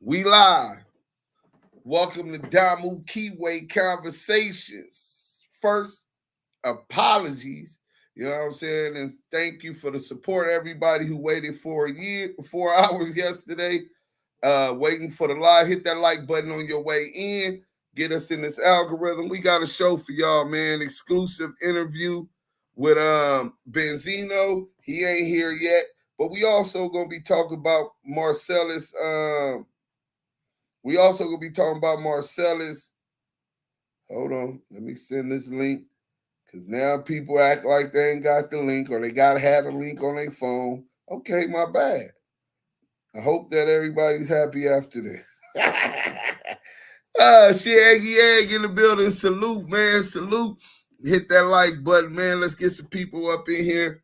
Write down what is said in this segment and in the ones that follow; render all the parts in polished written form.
We live. Welcome to Damu Kiwe Conversations. First, apologies. You know what I'm saying? And thank you for the support, everybody who waited for 4 hours yesterday, waiting for the live. Hit that like button on your way in. Get us in this algorithm. We got a show for y'all, man. Exclusive interview with Benzino. He ain't here yet. But we also gonna be talking about Marcellus. We also gonna be talking about Marcellus. Hold on, let me send this link because now people act like they ain't got the link or they gotta have the link on their phone. Okay, my bad. I hope that everybody's happy after this. Shaggy Egg in the building. Salute, man. Salute. Hit that like button, man. Let's get some people up in here.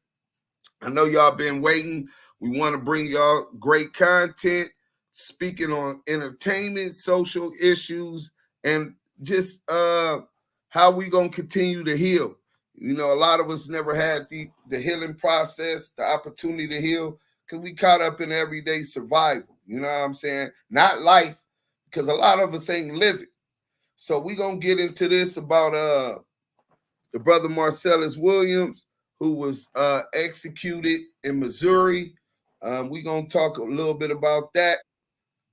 I know y'all been waiting. We want to bring y'all great content, speaking on entertainment, social issues, and just how we going to continue to heal. You know, a lot of us never had the healing process, the opportunity to heal, because we caught up in everyday survival. You know what I'm saying? Not life, because a lot of us ain't living. So we going to get into this about the brother Marcellus Williams, who was executed in Missouri. We're going to talk a little bit about that.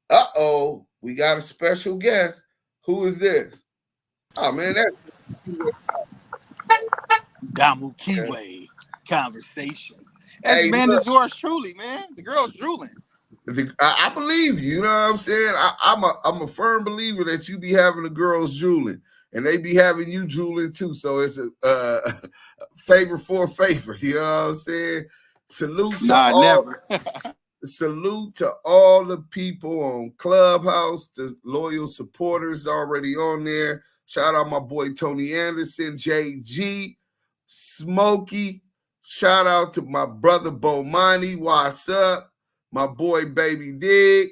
Uh-oh, we got a special guest. Who is this? Oh, man, that's... Damu Kiwe Conversations. That's Hey, man, look, is yours truly, man. The girl's drooling. I believe you. You know what I'm saying? I'm a firm believer that you be having the girls drooling, and they be having you drooling too. So it's a favor for a favor. You know what I'm saying? Salute to all. Never. Salute to all the people on Clubhouse, the loyal supporters already on there. Shout out my boy Tony Anderson, JG, Smokey. Shout out to my brother Bomani. What's up? My boy Baby Dig.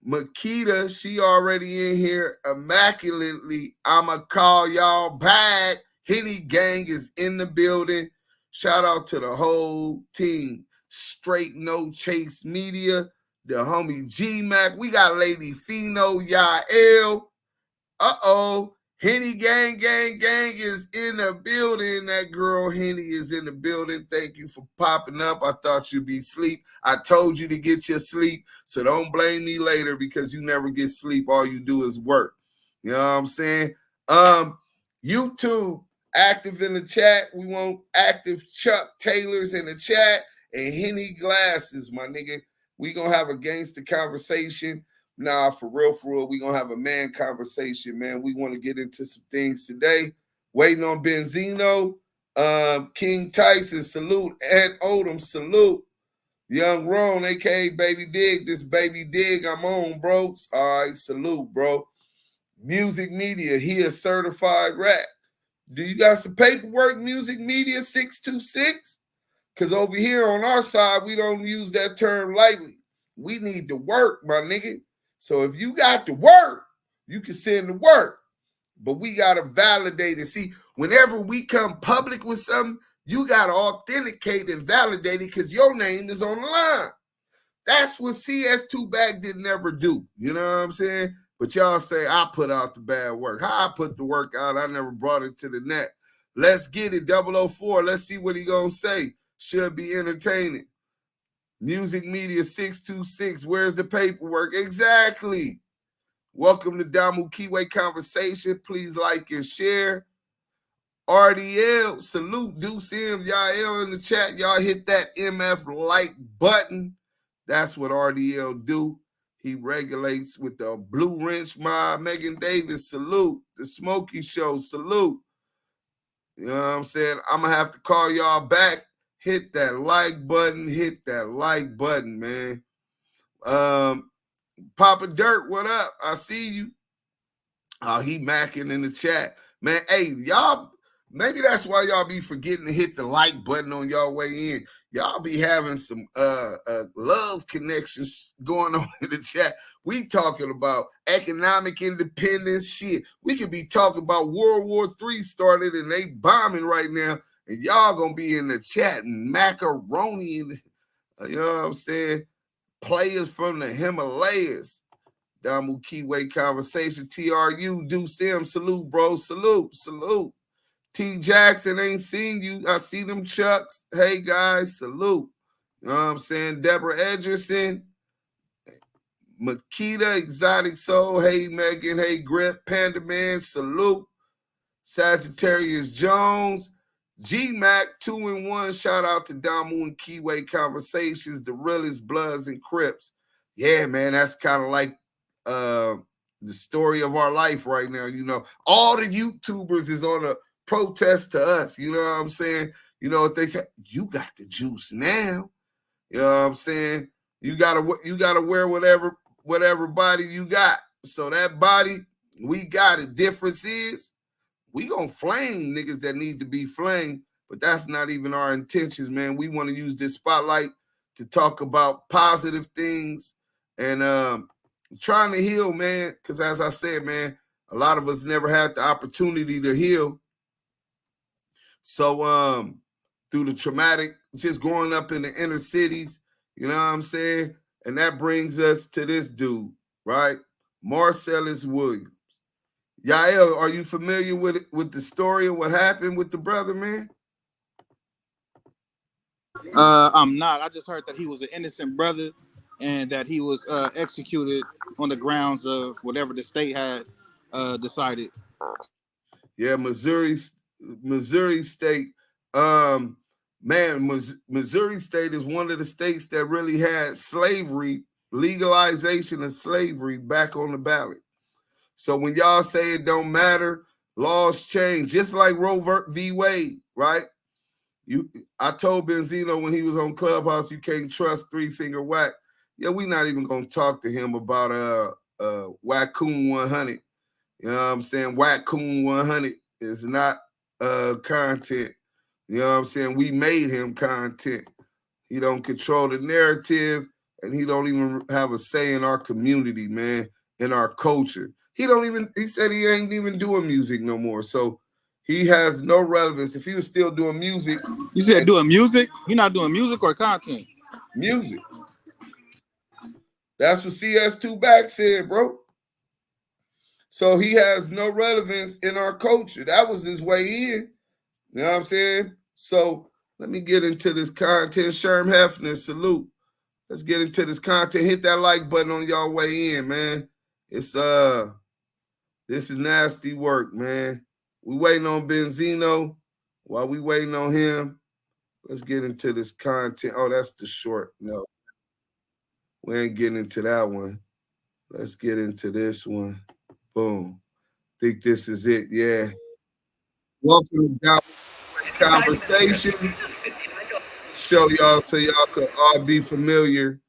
Makita, she already in here immaculately. I'ma call y'all back. Henny Gang is in the building. Shout out to the whole team. Straight No Chase Media, the homie G-Mac. We got Lady Fino, Yael. Uh-oh. Henny Gang is in the building. That girl Henny is in the building. Thank you for popping up. I thought you'd be asleep. I told you to get your sleep, so don't blame me later because you never get sleep. All you do is work. You know what I'm saying? YouTube, active in the chat. We want active Chuck Taylors in the chat and Henny Glasses, my nigga. We gonna have a gangster conversation. Nah, for real, we gonna have a man conversation, man. We want to get into some things today. Waiting on Benzino, King Tyson, salute. Ed Odom, salute. Young Ron, aka Baby Dig, this Baby Dig I'm on, bro. All right, salute, bro. Music Media, he is certified rap. Do you got some paperwork, Music Media 626? Because over here on our side, we don't use that term lightly. We need to work, my nigga. So if you got to work, you can send the work. But we got to validate it. See, whenever we come public with something, you got to authenticate and validate it because your name is on the line. That's what CS2 Bag didn't ever do. You know what I'm saying? But y'all say, I put out the bad work. How I put the work out, I never brought it to the net. Let's get it, 004. Let's see what he going to say. Should be entertaining. Music Media 626. Where's the paperwork? Exactly. Welcome to Damu Kiwe Conversation. Please like and share. RDL, salute. Deuce M. Y'all in the chat. Y'all hit that MF like button. That's what RDL do. He regulates with the Blue Wrench Mob. Megan Davis, salute. The Smokey Show, salute. You know what I'm saying? I'm going to have to call y'all back. Hit that like button. Hit that like button, man. Papa Dirt, what up? I see you. Oh, he macking in the chat. Man, hey, y'all, maybe that's why y'all be forgetting to hit the like button on y'all way in. Y'all be having some love connections going on in the chat. We talking about economic independence shit. We could be talking about World War III started and they bombing right now. And y'all gonna be in the chat and macaroni and you know what I'm saying? Players from the Himalayas. Damu Kiwe conversation. TRU, do Sim, salute, bro. Salute, salute. T Jackson, ain't seen you. I see them chucks. Hey guys, salute. You know what I'm saying? Deborah Edgerson, Makita, Exotic Soul. Hey Megan, hey Grip, Panda Man, salute. Sagittarius Jones, G-Mac, 2-in-1. Shout out to Damu and Kiwe conversations, the realest Bloods and Crips. Yeah, man, that's kind of like the story of our life right now. You know, all the YouTubers is on a protest to us. You know what I'm saying? You know, if they say, you got the juice now, you know what I'm saying? You gotta wear whatever body you got. So that body, we got it. Difference is, we gonna flame niggas that need to be flamed, but that's not even our intentions, man. We want to use this spotlight to talk about positive things and trying to heal, man. Because as I said, man, a lot of us never had the opportunity to heal. So through the traumatic, just growing up in the inner cities, you know what I'm saying? And that brings us to this dude, right? Marcellus Williams. Yael, are you familiar with the story of what happened with the brother, man? I'm not. I just heard that he was an innocent brother and that he was executed on the grounds of whatever the state had decided. Yeah, Missouri State. Man, Missouri State is one of the states that really had slavery, legalization of slavery back on the ballot. So when y'all say it don't matter, laws change, just like Roe v. Wade, right? I told Benzino when he was on Clubhouse, you can't trust 3-Finger Whack. Yeah, we're not even gonna talk to him about Wackoon 100. You know what I'm saying? Wackoon 100 is not content. You know what I'm saying? We made him content. He don't control the narrative, and he don't even have a say in our community, man, in our culture. He said he ain't even doing music no more. So he has no relevance. If he was still doing music. You said doing music? You're not doing music or content? Music. That's what CS2 Back said, bro. So he has no relevance in our culture. That was his way in. You know what I'm saying? So let me get into this content. Sherm Hefner, salute. Let's get into this content. Hit that like button on y'all way in, man. It's this is nasty work, man. We waiting on Benzino. While we waiting on him, let's get into this content. Oh, that's the short. No, we ain't getting into that one. Let's get into this one. Boom. Think this is it. Yeah. Welcome to Damu Conversation. Show y'all so y'all could all be familiar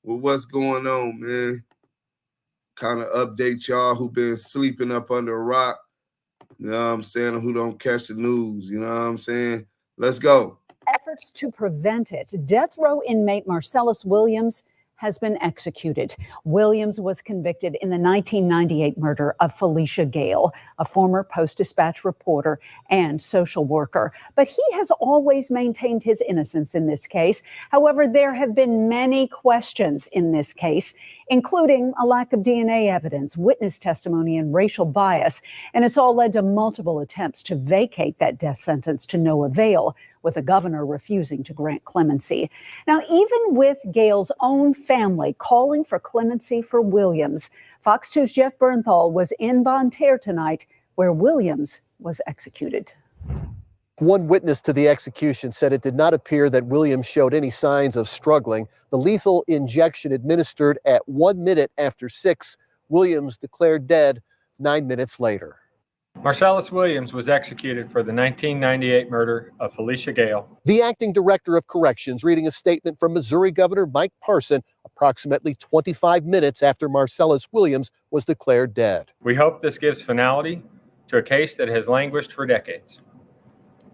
with what's going on, man. Kind of update y'all who been sleeping up under a rock. You know what I'm saying? Who don't catch the news. You know what I'm saying? Let's go. Efforts to prevent it. Death row inmate Marcellus Williams has been executed. Williams was convicted in the 1998 murder of Felicia Gale, a former Post-Dispatch reporter and social worker. But he has always maintained his innocence in this case. However, there have been many questions in this case, including a lack of DNA evidence, witness testimony, and racial bias. And it's all led to multiple attempts to vacate that death sentence to no avail, with the governor refusing to grant clemency. Now, even with Gale's own family calling for clemency for Williams, Fox 2's Jeff Bernthal was in Bonne Terre tonight, where Williams was executed. One witness to the execution said it did not appear that Williams showed any signs of struggling. The lethal injection administered at 1 minute after 6, Williams declared dead 9 minutes later. Marcellus Williams was executed for the 1998 murder of Felicia Gale. The acting director of corrections reading a statement from Missouri Governor Mike Parson approximately 25 minutes after Marcellus Williams was declared dead. We hope this gives finality to a case that has languished for decades,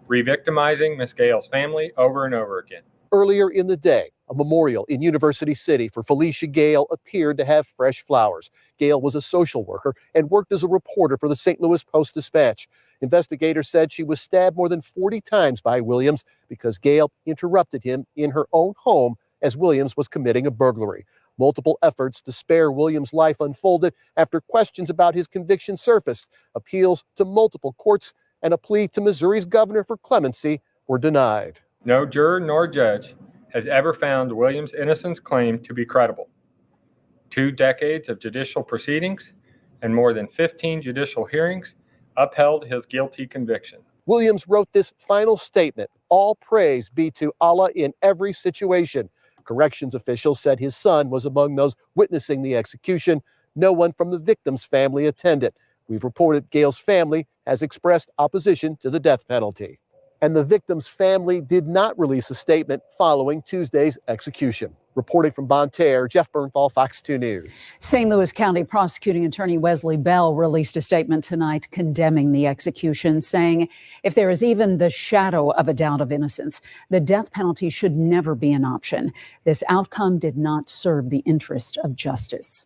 re-victimizing Miss Gale's family over and over again. Earlier in the day, a memorial in University City for Felicia Gale appeared to have fresh flowers. Gale was a social worker and worked as a reporter for the St. Louis Post-Dispatch. Investigators said she was stabbed more than 40 times by Williams because Gale interrupted him in her own home as Williams was committing a burglary. Multiple efforts to spare Williams' life unfolded after questions about his conviction surfaced. Appeals to multiple courts and a plea to Missouri's governor for clemency were denied. No juror nor judge has ever found Williams' innocence claim to be credible. 2 decades of judicial proceedings and more than 15 judicial hearings upheld his guilty conviction. Williams wrote this final statement: "All praise be to Allah in every situation." Corrections officials said his son was among those witnessing the execution. No one from the victim's family attended. We've reported Gail's family has expressed opposition to the death penalty. And the victim's family did not release a statement following Tuesday's execution. Reporting from Bonne Terre, Jeff Bernthal, Fox 2 News. St. Louis County Prosecuting Attorney Wesley Bell released a statement tonight condemning the execution, saying if there is even the shadow of a doubt of innocence, the death penalty should never be an option. This outcome did not serve the interest of justice.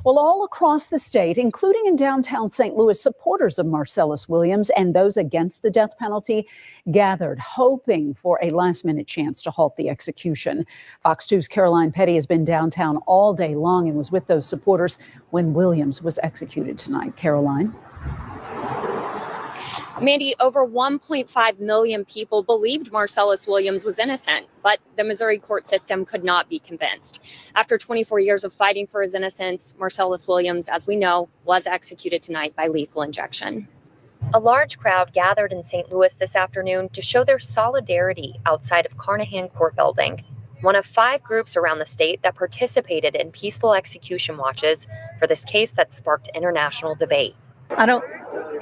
Well, all across the state, including in downtown St. Louis, supporters of Marcellus Williams and those against the death penalty gathered, hoping for a last-minute chance to halt the execution. Fox 2's Caroline Petty has been downtown all day long and was with those supporters when Williams was executed tonight. Caroline? Mandy, over 1.5 million people believed Marcellus Williams was innocent, but the Missouri court system could not be convinced. After 24 years of fighting for his innocence, Marcellus Williams, as we know, was executed tonight by lethal injection. A large crowd gathered in St. Louis this afternoon to show their solidarity outside of Carnahan Court Building, one of 5 groups around the state that participated in peaceful execution watches for this case that sparked international debate. I don't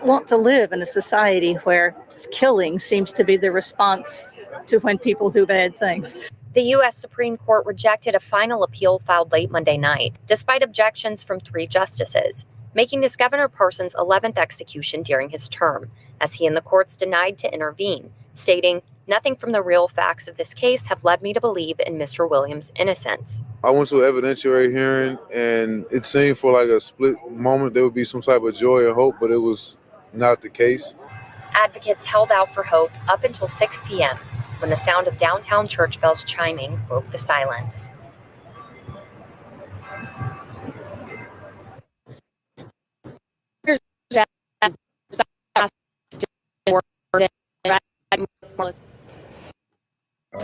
want to live in a society where killing seems to be the response to when people do bad things. The U.S. Supreme Court rejected a final appeal filed late Monday night, despite objections from 3 justices, making this Governor Parsons' 11th execution during his term, as he and the courts denied to intervene, stating, "Nothing from the real facts of this case have led me to believe in Mr. Williams' innocence." I went to an evidentiary hearing, and it seemed for like a split moment there would be some type of joy and hope, but it was not the case. Advocates held out for hope up until 6 p.m. when the sound of downtown church bells chiming broke the silence.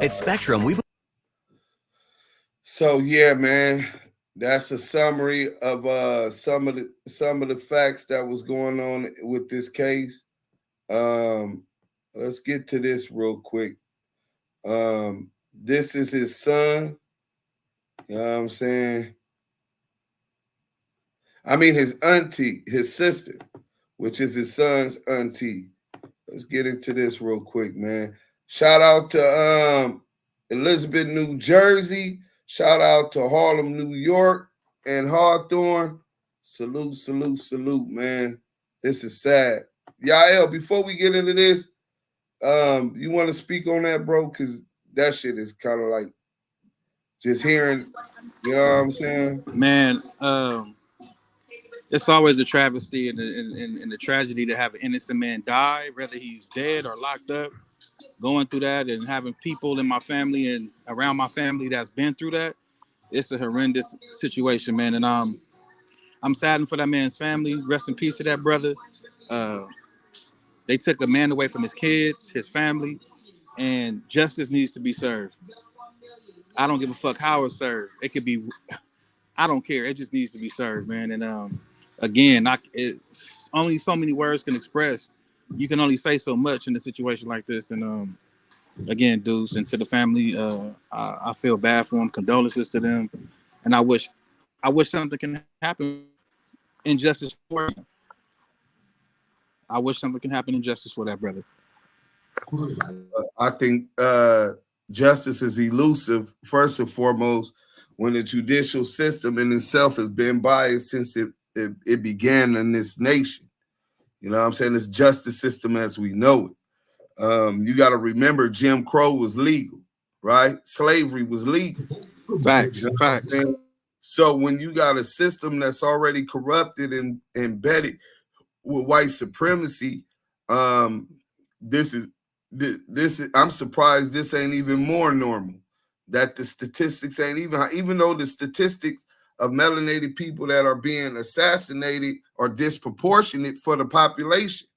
At Spectrum, So yeah, man, that's a summary of some of the facts that was going on with this case. Let's get to this real quick. This is his son. You know what I'm saying? I mean his auntie, his sister, which is his son's auntie. Let's get into this real quick, man. Shout out to Elizabeth, New Jersey. Shout out to Harlem, New York, and Hawthorne. Salute, salute, salute, man. This is sad. Yael, before we get into this, you want to speak on that, bro? Because that shit is kind of like just hearing, you know what I'm saying? Man, it's always a travesty and a tragedy to have an innocent man die, whether he's dead or locked up. Going through that and having people in my family and around my family that's been through that, it's a horrendous situation, man. And I'm saddened for that man's family. Rest in peace to that brother. They took a man away from his kids, his family, and justice needs to be served. I don't give a fuck how it's served. It could be, I don't care. It just needs to be served, man. And again, it's only so many words can express. You can only say so much in a situation like this. And again, Deuce, and to the family, I feel bad for them. Condolences to them. And I wish something can happen in justice for him. I wish something can happen in justice for that brother. I think justice is elusive, first and foremost, when the judicial system in itself has been biased since it began in this nation. You know what I'm saying? This justice system as we know it. You got to remember Jim Crow was legal, right? Slavery was legal. Facts, You know facts. So when you got a system that's already corrupted and embedded with white supremacy, this is I'm surprised this ain't even more normal. that the statistics ain't even though the statistics of melanated people that are being assassinated are disproportionate for the population.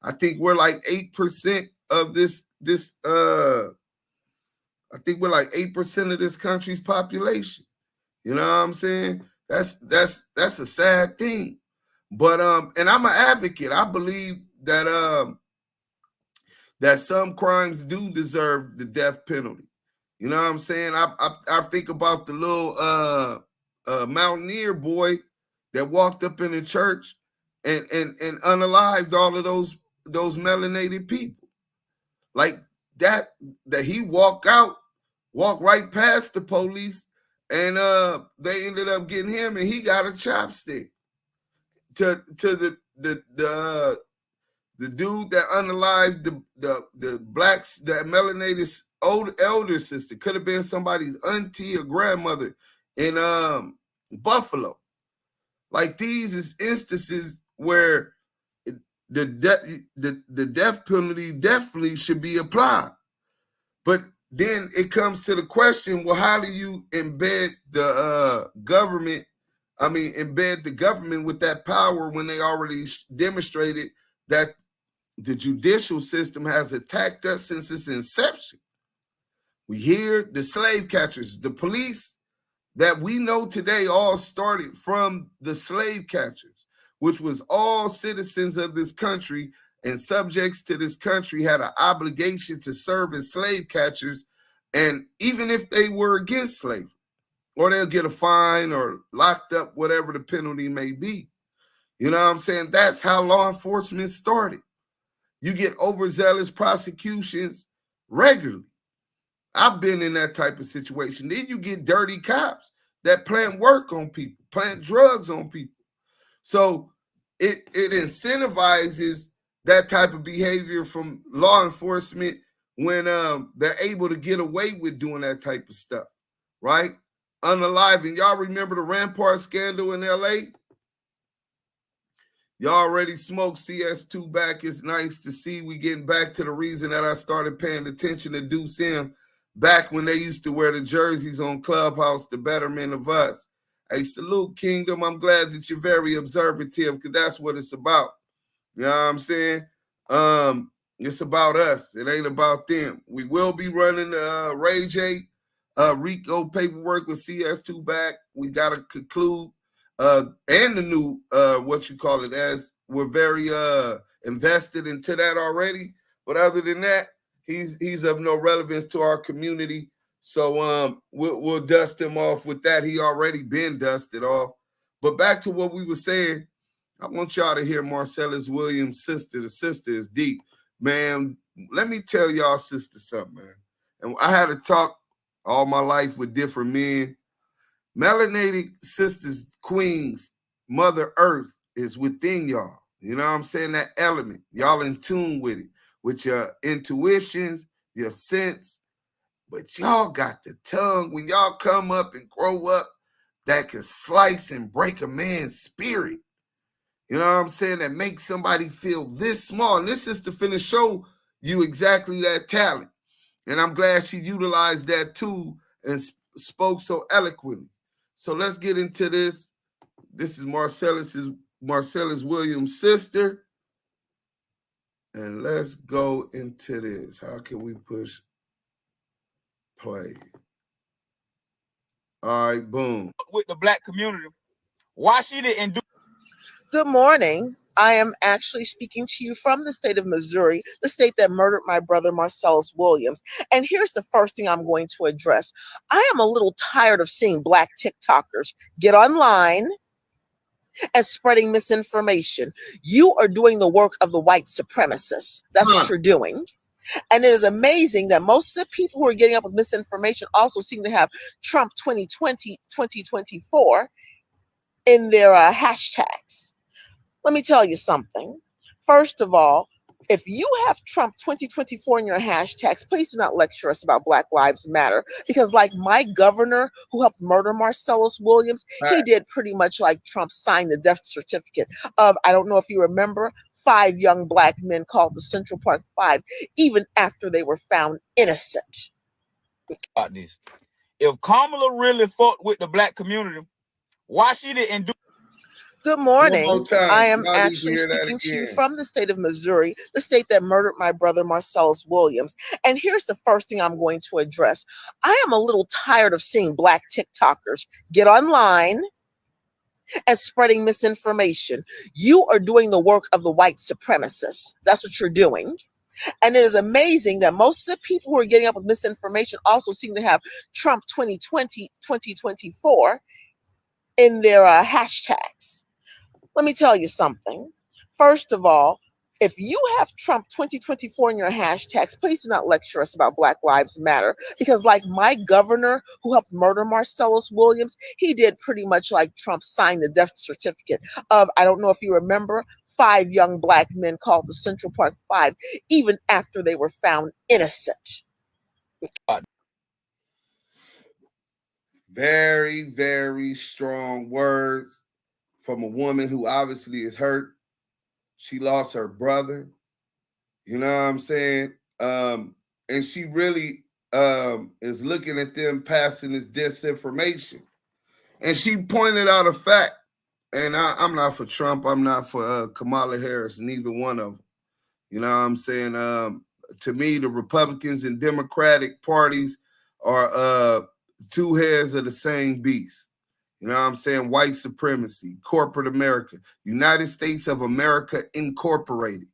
I think we're like 8% of this. I think we're like 8% of this country's population. You know what I'm saying? That's a sad thing. But and I'm an advocate. I believe that that some crimes do deserve the death penalty. You know what I'm saying? I think about the little mountaineer boy that walked up in the church and unalived all of those melanated people. Like that he walked right past the police, and they ended up getting him, and he got a chopstick. To the dude that unalived the blacks, the melanated elder sister, could have been somebody's auntie or grandmother in Buffalo. Like, these is instances where the death penalty definitely should be applied. But then it comes to the question, well, how do you embed the government? I mean, embed the government with that power when they already demonstrated that the judicial system has attacked us since its inception. We hear the slave catchers, the police that we know today all started from the slave catchers, which was all citizens of this country and subjects to this country had an obligation to serve as slave catchers, and even if they were against slavery, or they'll get a fine or locked up, whatever the penalty may be. You know what I'm saying? That's how law enforcement started. You get overzealous prosecutions regularly. I've been in that type of situation. Then you get dirty cops that plant work on people, plant drugs on people. So it incentivizes that type of behavior from law enforcement when they're able to get away with doing that type of stuff, right? Unaliving. Y'all remember the Rampart scandal in LA? Y'all already smoked CS2 back. It's nice to see we getting back to the reason that I started paying attention to Deuce M back when they used to wear the jerseys on Clubhouse, the betterment of us. Hey, salute, Kingdom. I'm glad that you're very observative, because that's what it's about. You know what I'm saying? It's about us. It ain't about them. We will be running Ray J RICO paperwork with CS2 back. We got to conclude and the new as we're very invested into that already. But other than that, he's of no relevance to our community. So we'll dust him off with that. He already been dusted off. But back to what we were saying, I want y'all to hear Marcellus Williams' sister. The sister is deep. Man, let me tell y'all sister something, man. And I had to talk all my life with different men. Melanated sisters, queens, Mother Earth is within y'all. You know what I'm saying? That element. Y'all in tune with it, with your intuitions, your sense. But y'all got the tongue when y'all come up and grow up that can slice and break a man's spirit. You know what I'm saying? That makes somebody feel this small. And this sister finna show you exactly that talent. And I'm glad she utilized that tool and spoke so eloquently. So let's get into this. This is Marcellus Williams' sister. And let's go into this. How can we push play? All right, boom. With the black community. Why she didn't do. Good morning. I am actually speaking to you from the state of Missouri, the state that murdered my brother, Marcellus Williams. And here's the first thing I'm going to address. I am a little tired of seeing black TikTokers get online and spreading misinformation. You are doing the work of the white supremacists. That's what you're doing. And it is amazing that most of the people who are getting up with misinformation also seem to have Trump 2020, 2024 in their hashtags. Let me tell you something. First of all, if you have Trump 2024 in your hashtags, please do not lecture us about Black Lives Matter, because like my governor who helped murder Marcellus Williams, he did pretty much like Trump signed the death certificate of, I don't know if you remember, 5 young black men called the Central Park 5, even after they were found innocent. About this. if Kamala really fucked with the black community, why she didn't do? Good One morning. more time. I am Y'all need to actually hear that speaking to you again. from the state of Missouri, the state that murdered my brother Marcellus Williams. And here's the first thing I'm going to address. I am a little tired of seeing black TikTokers get online and spreading misinformation. You are doing the work of the white supremacists. That's what you're doing. And it is amazing that most of the people who are getting up with misinformation also seem to have Trump 2020, 2024 in their hashtags. Let me tell you something. First of all, if you have Trump 2024 in your hashtags, please do not lecture us about Black Lives Matter. Because like my governor who helped murder Marcellus Williams, he did pretty much like Trump signed the death certificate of, I don't know if you remember, 5 young black men called the Central Park 5, even after they were found innocent. Very, very strong words from a woman who obviously is hurt. She lost her brother. You know what I'm saying? And she really is looking at them passing this disinformation. And she pointed out a fact. And I'm not for Trump. I'm not for Kamala Harris, neither one of them. You know what I'm saying? To me, the Republicans and Democratic parties are two heads of the same beast. You know what I'm saying? White supremacy, corporate America, United States of America Incorporated.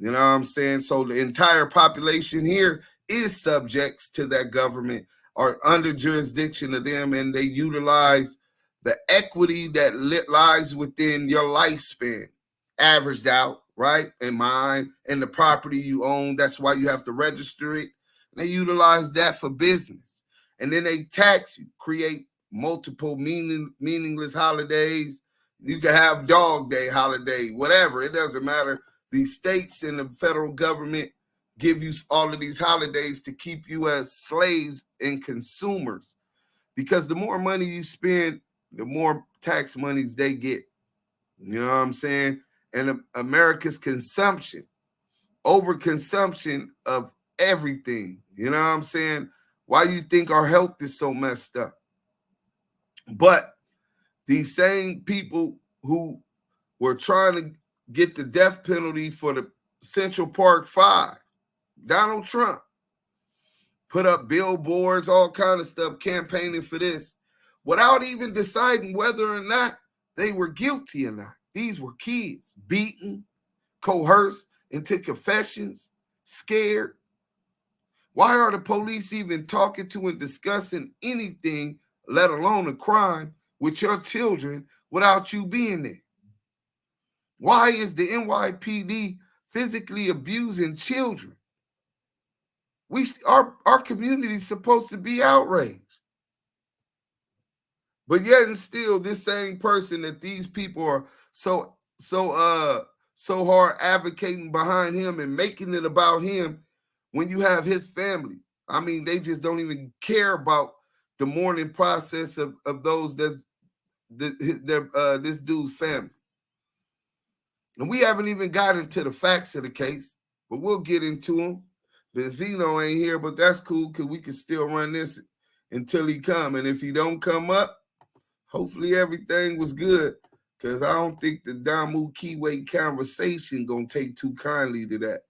You know what I'm saying? So the entire population here is subjects to that government or under jurisdiction of them, and they utilize the equity that lies within your lifespan, averaged out, right? And mine and the property you own. That's why you have to register it. They utilize that for business. And then they tax you, create multiple meaningless holidays. You can have Dog Day holiday, whatever. It doesn't matter. The states and the federal government give you all of these holidays to keep you as slaves and consumers. Because the more money you spend, the more tax monies they get. You know what I'm saying? And America's consumption, overconsumption of everything. You know what I'm saying? Why you think our health is so messed up? But these same people who were trying to get the death penalty for the Central Park 5, Donald Trump, put up billboards, all kind of stuff, campaigning for this, without even deciding whether or not they were guilty or not. These were kids, beaten, coerced into confessions, scared. Why are the police even talking to and discussing anything, let alone a crime, with your children without you being there? Why is the NYPD physically abusing children? Our community is supposed to be outraged. But yet and still, this same person that these people are so hard advocating behind him and making it about him, when you have his family, I mean, they just don't even care about the mourning process of those this dude's family. And we haven't even gotten to the facts of the case, but we'll get into them. Benzino ain't here, but that's cool because we can still run this until he come. And if he don't come up, hopefully everything was good, because I don't think the Damu Kiwe conversation gonna take too kindly to that.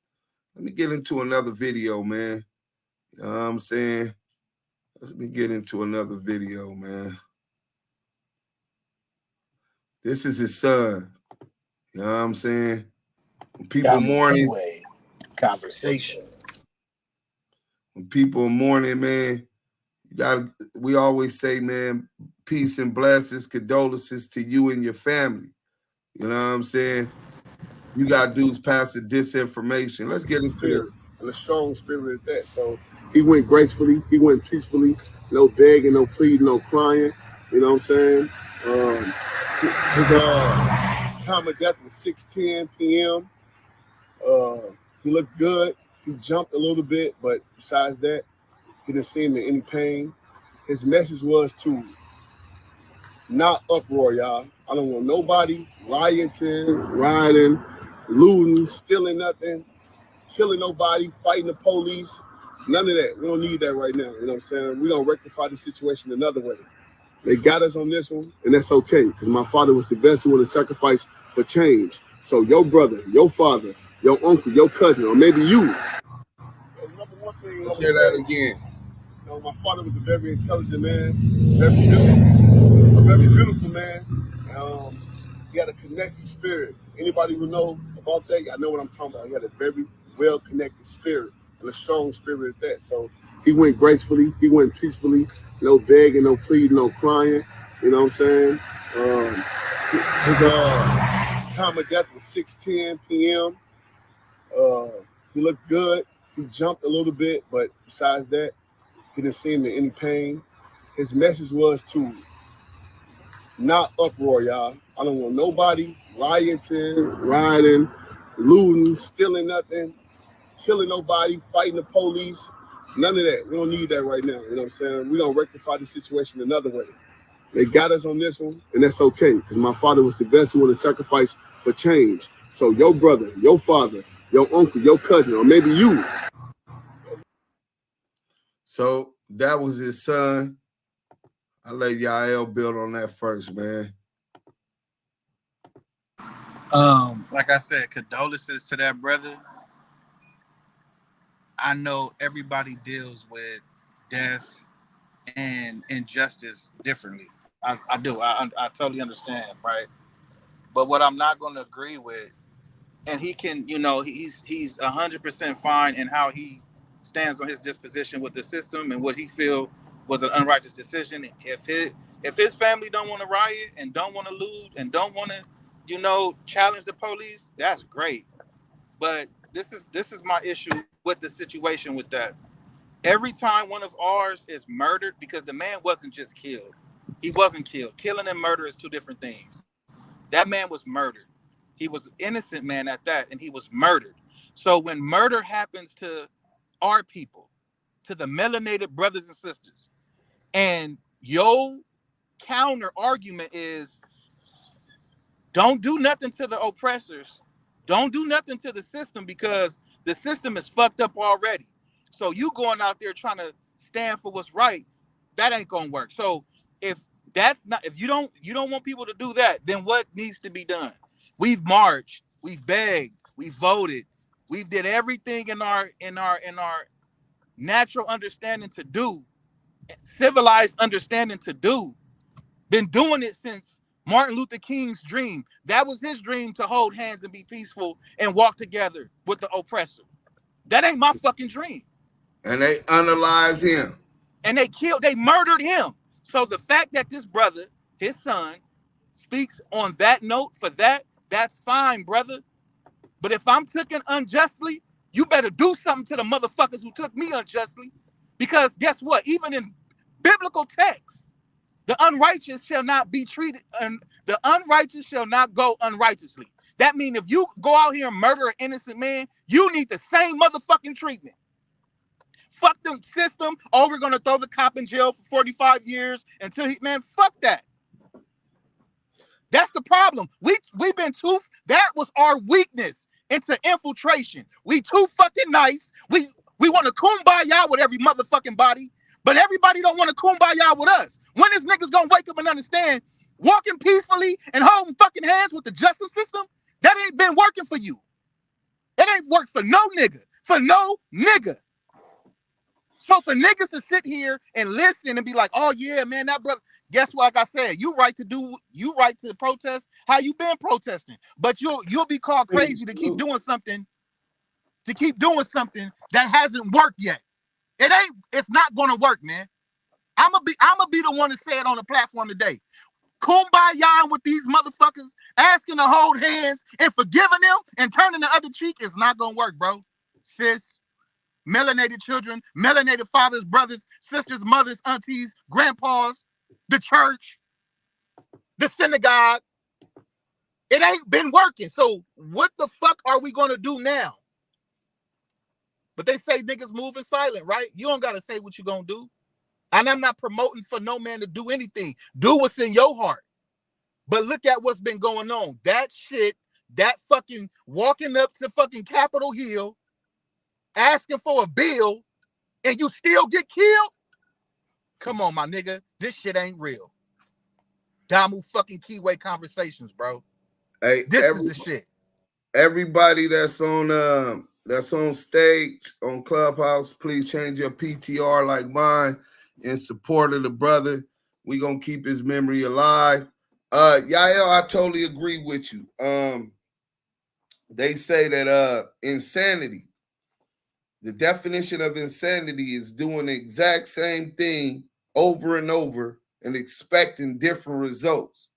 Let me get into another video, man. You know what I'm saying? Let me get into another video, man. This is his son. You know what I'm saying? When people mourning, conversation. When people are mourning, man, we always say, man, peace and blessings, condolences to you and your family. You know what I'm saying? You got dudes passing disinformation. Let's get into it. And a strong spirit at that. So he went gracefully, he went peacefully, no begging, no pleading, no crying. You know what I'm saying? His time of death was 6:10 p.m. He looked good. He jumped a little bit, but besides that, he didn't seem in any pain. His message was to not uproar, y'all. I don't want nobody rioting, looting, stealing nothing, killing nobody, fighting the police. None of that. We don't need that right now. You know what I'm saying? We don't rectify the situation another way. They got us on this one, and that's okay, because my father was the best one to sacrifice for change. So your brother, your father, your uncle, your cousin, or maybe you. Number one thing. Let's hear that again. You know, my father was a very intelligent man, very beautiful man. He had a connected spirit. Anybody who know about that, I know what I'm talking about. He had a very well-connected spirit and a strong spirit at that. So he went gracefully, he went peacefully, no begging, no pleading, no crying. You know what I'm saying? His time of death was 6:10 p.m. He looked good. He jumped a little bit, but besides that, he didn't seem in any pain. His message was to not uproar, y'all. I don't want nobody rioting, looting, stealing nothing, killing nobody, fighting the police. None of that. We don't need that right now. You know what I'm saying? We don't rectify the situation another way. They got us on this one, and that's okay, because my father was the best one to sacrifice for change. So your brother, your father, your uncle, your cousin, or maybe you. So that was his son. I'll let Yael build on that first, man. Like I said, condolences to that brother. I know everybody deals with death and injustice differently. I do. I totally understand, right? But what I'm not going to agree with, and he can, he's 100% fine in how he stands on his disposition with the system and what he feel was an unrighteous decision. If his family don't want to riot and don't want to loot and don't want to, challenge the police, that's great. But this is my issue with the situation with that. Every time one of ours is murdered, because the man wasn't just killed. He wasn't killed. Killing and murder is two different things. That man was murdered. He was an innocent man at that, and he was murdered. So when murder happens to our people, to the melanated brothers and sisters, and your counter argument is, don't do nothing to the oppressors, don't do nothing to the system, because the system is fucked up already. So you going out there trying to stand for what's right, that ain't gonna work. So if you don't want people to do that, then what needs to be done? We've marched, we've begged, we've voted, we've did everything in our natural understanding to do, civilized understanding to do. Been doing it since Martin Luther King's dream. That was his dream, to hold hands and be peaceful and walk together with the oppressor. That ain't my fucking dream. And they unalived him. And they murdered him. So the fact that this brother, his son, speaks on that note for that's fine, brother. But if I'm taken unjustly, you better do something to the motherfuckers who took me unjustly. Because guess what? Even in biblical text, the unrighteous shall not be treated, and the unrighteous shall not go unrighteously. That means if you go out here and murder an innocent man, you need the same motherfucking treatment. Fuck the system. Oh, we're going to throw the cop in jail for 45 years until fuck that. That's the problem. We've been that was our weakness into infiltration. We too fucking nice. We want to kumbaya with every motherfucking body, but everybody don't want to kumbaya with us. When is niggas going to wake up and understand walking peacefully and holding fucking hands with the justice system? That ain't been working for you. It ain't worked for no nigga. For no nigga. So for niggas to sit here and listen and be like, oh yeah, man, that brother, guess what? Like I said, you right to protest how you been protesting. But you'll be called crazy to keep doing something that hasn't worked yet. It's not gonna work, man. I'ma be the one to say it on the platform today. Kumbaya with these motherfuckers, asking to hold hands and forgiving them and turning the other cheek is not gonna work, bro. Sis. Melanated children, melanated fathers, brothers, sisters, mothers, aunties, grandpas, the church, the synagogue. It ain't been working. So what the fuck are we going to do now? But they say niggas moving silent, right? You don't got to say what you going to do. And I'm not promoting for no man to do anything. Do what's in your heart. But look at what's been going on. That shit, that fucking walking up to fucking Capitol Hill, asking for a bill and you still get killed? Come on, my nigga. This shit ain't real. Damu fucking Kiwe conversations, bro. Hey, This is the shit. Everybody that's on stage on Clubhouse, please change your PTR like mine in support of the brother. We gonna keep his memory alive. Yael, I totally agree with you. They say that insanity, the definition of insanity is doing the exact same thing over and over and expecting different results,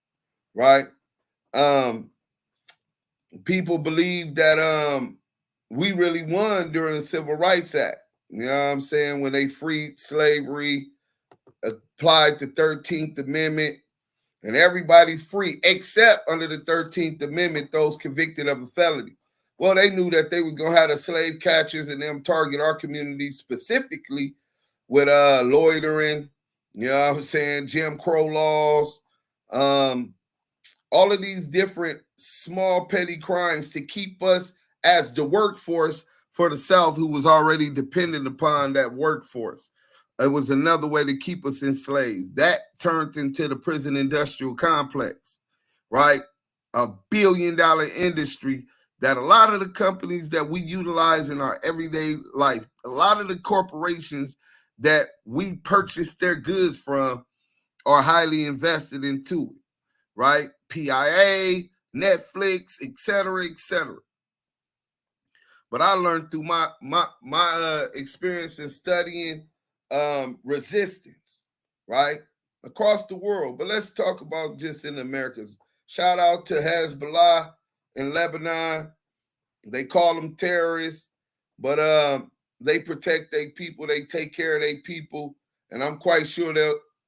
right? People believe that we really won during the Civil Rights Act. You know what I'm saying? When they freed slavery, applied the 13th Amendment, and everybody's free except under the 13th Amendment, those convicted of a felony. Well, they knew that they was gonna have the slave catchers and them target our community specifically with loitering, you know what I'm saying, Jim Crow laws, all of these different small petty crimes to keep us as the workforce for the South, who was already dependent upon that workforce. It was another way to keep us enslaved. That turned into the prison industrial complex, right? $1 billion industry that a lot of the companies that we utilize in our everyday life, a lot of the corporations that we purchase their goods from are highly invested into it, right? PIA, Netflix, et cetera, et cetera. But I learned through my experience in studying resistance, right, across the world. But let's talk about just in the Americas. Shout out to Hezbollah in Lebanon. They call them terrorists, but they protect their people. They take care of their people. And I'm quite sure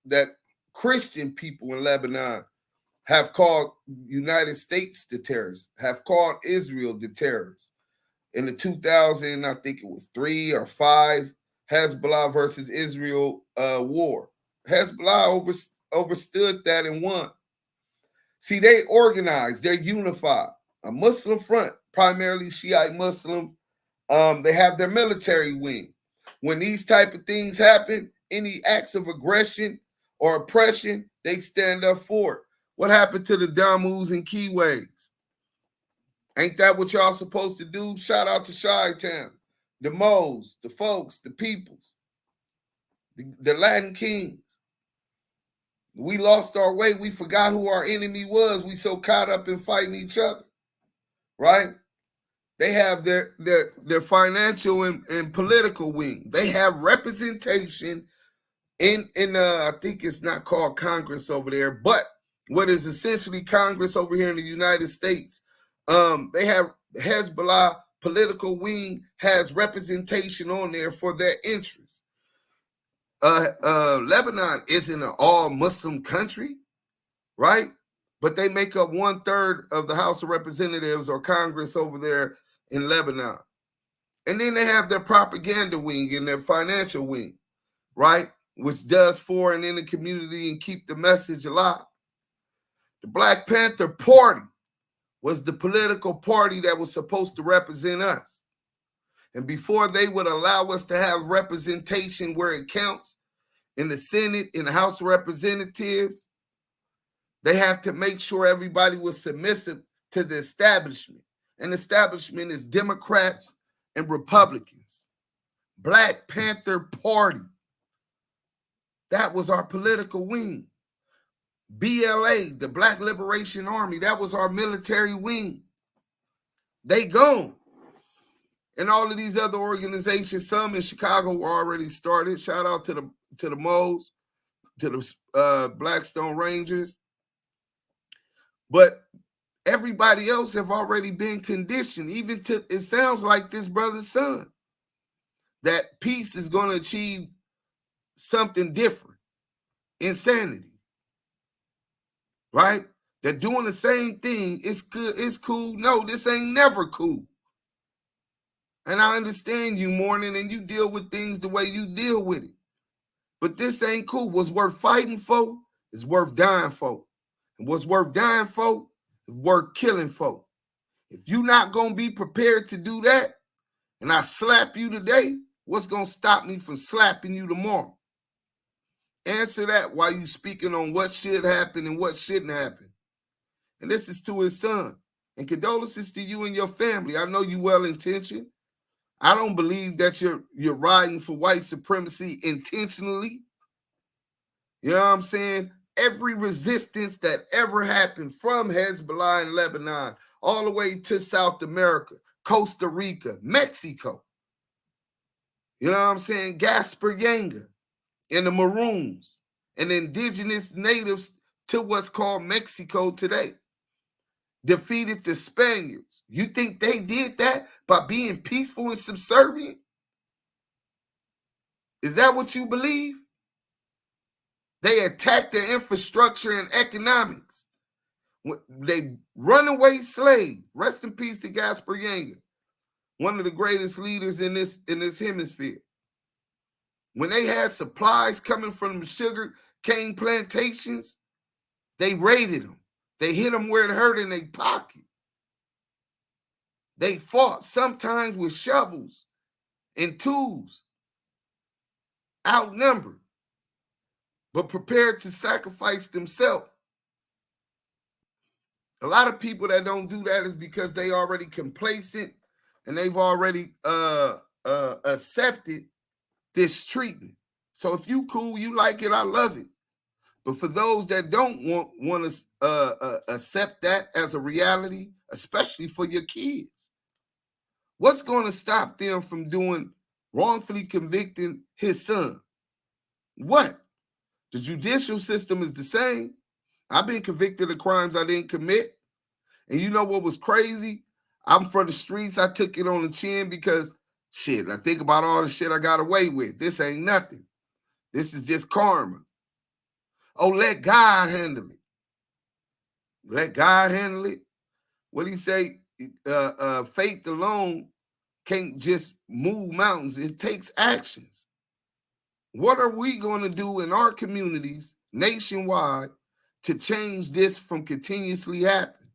that Christian people in Lebanon have called United States the terrorists, have called Israel the terrorists. In the 2000, I think it was 3 or 5, Hezbollah versus Israel war. Hezbollah overstood that and won. See, they organized, they're unified. A Muslim front, primarily Shiite Muslim. They have their military wing. When these type of things happen, any acts of aggression or oppression, they stand up for it. What happened to the Damus and Kiwes? Ain't that what y'all supposed to do? Shout out to Chi-Town, the Moes, the folks, the peoples, the Latin kings. We lost our way. We forgot who our enemy was. We so caught up in fighting each other, right? They have their financial and political wing. They have representation in I think it's not called Congress over there, but what is essentially Congress over here in the United States. They have Hezbollah political wing has representation on there for their interests. Lebanon isn't an all Muslim country, right? But they make up 1/3 of the House of Representatives or Congress over there in Lebanon. And then they have their propaganda wing and their financial wing, right? Which does for and in the community and keep the message alive. The Black Panther Party was the political party that was supposed to represent us. And before they would allow us to have representation where it counts, in the Senate, in the House of Representatives, they have to make sure everybody was submissive to the establishment. And the establishment is Democrats and Republicans. Black Panther Party. That was our political wing. BLA, the Black Liberation Army, that was our military wing. They gone. And all of these other organizations, some in Chicago were already started. Shout out to the Moes, to the Blackstone Rangers. But everybody else have already been conditioned, even to, it sounds like this brother's son, that peace is going to achieve something different. Insanity. Right? They're doing the same thing. It's good. It's cool. No, this ain't never cool. And I understand you, Morning, and you deal with things the way you deal with it. But this ain't cool. What's worth fighting for is worth dying for. And what's worth dying for is worth killing for. If you're not going to be prepared to do that, and I slap you today, What's going to stop me from slapping you tomorrow? Answer that while you speaking on what should happen and what shouldn't happen. And this is to his son. And condolences to you and your family. I know you well-intentioned. I don't believe that you're riding for white supremacy intentionally. You know what I'm saying? Every resistance that ever happened from Hezbollah in Lebanon all the way to South America, Costa Rica, Mexico. You know what I'm saying? Gaspar Yanga and the Maroons and indigenous natives to what's called Mexico today defeated the Spaniards. You think they did that by being peaceful and subservient? Is that what you believe? They attacked their infrastructure and economics. They runaway slave. Rest in peace to Gaspar Yanga, one of the greatest leaders in this hemisphere. When they had supplies coming from sugar cane plantations, they raided them. They hit them where it hurt in their pocket. They fought sometimes with shovels and tools, outnumbered, but prepared to sacrifice themselves. A lot of people that don't do that is because they already complacent and they've already accepted this treatment. So if you cool, you like it, I love it. But for those that don't want to accept that as a reality, especially for your kids, what's going to stop them from doing wrongfully convicting his son? What? The judicial system is the same. I've been convicted of crimes I didn't commit. And you know what was crazy? I'm from the streets. I took it on the chin because, shit, I think about all the shit I got away with. This ain't nothing. This is just karma. Oh, let God handle it. Let God handle it. What do you say? Faith alone can't just move mountains. It takes actions. What are we going to do in our communities nationwide to change this from continuously happening?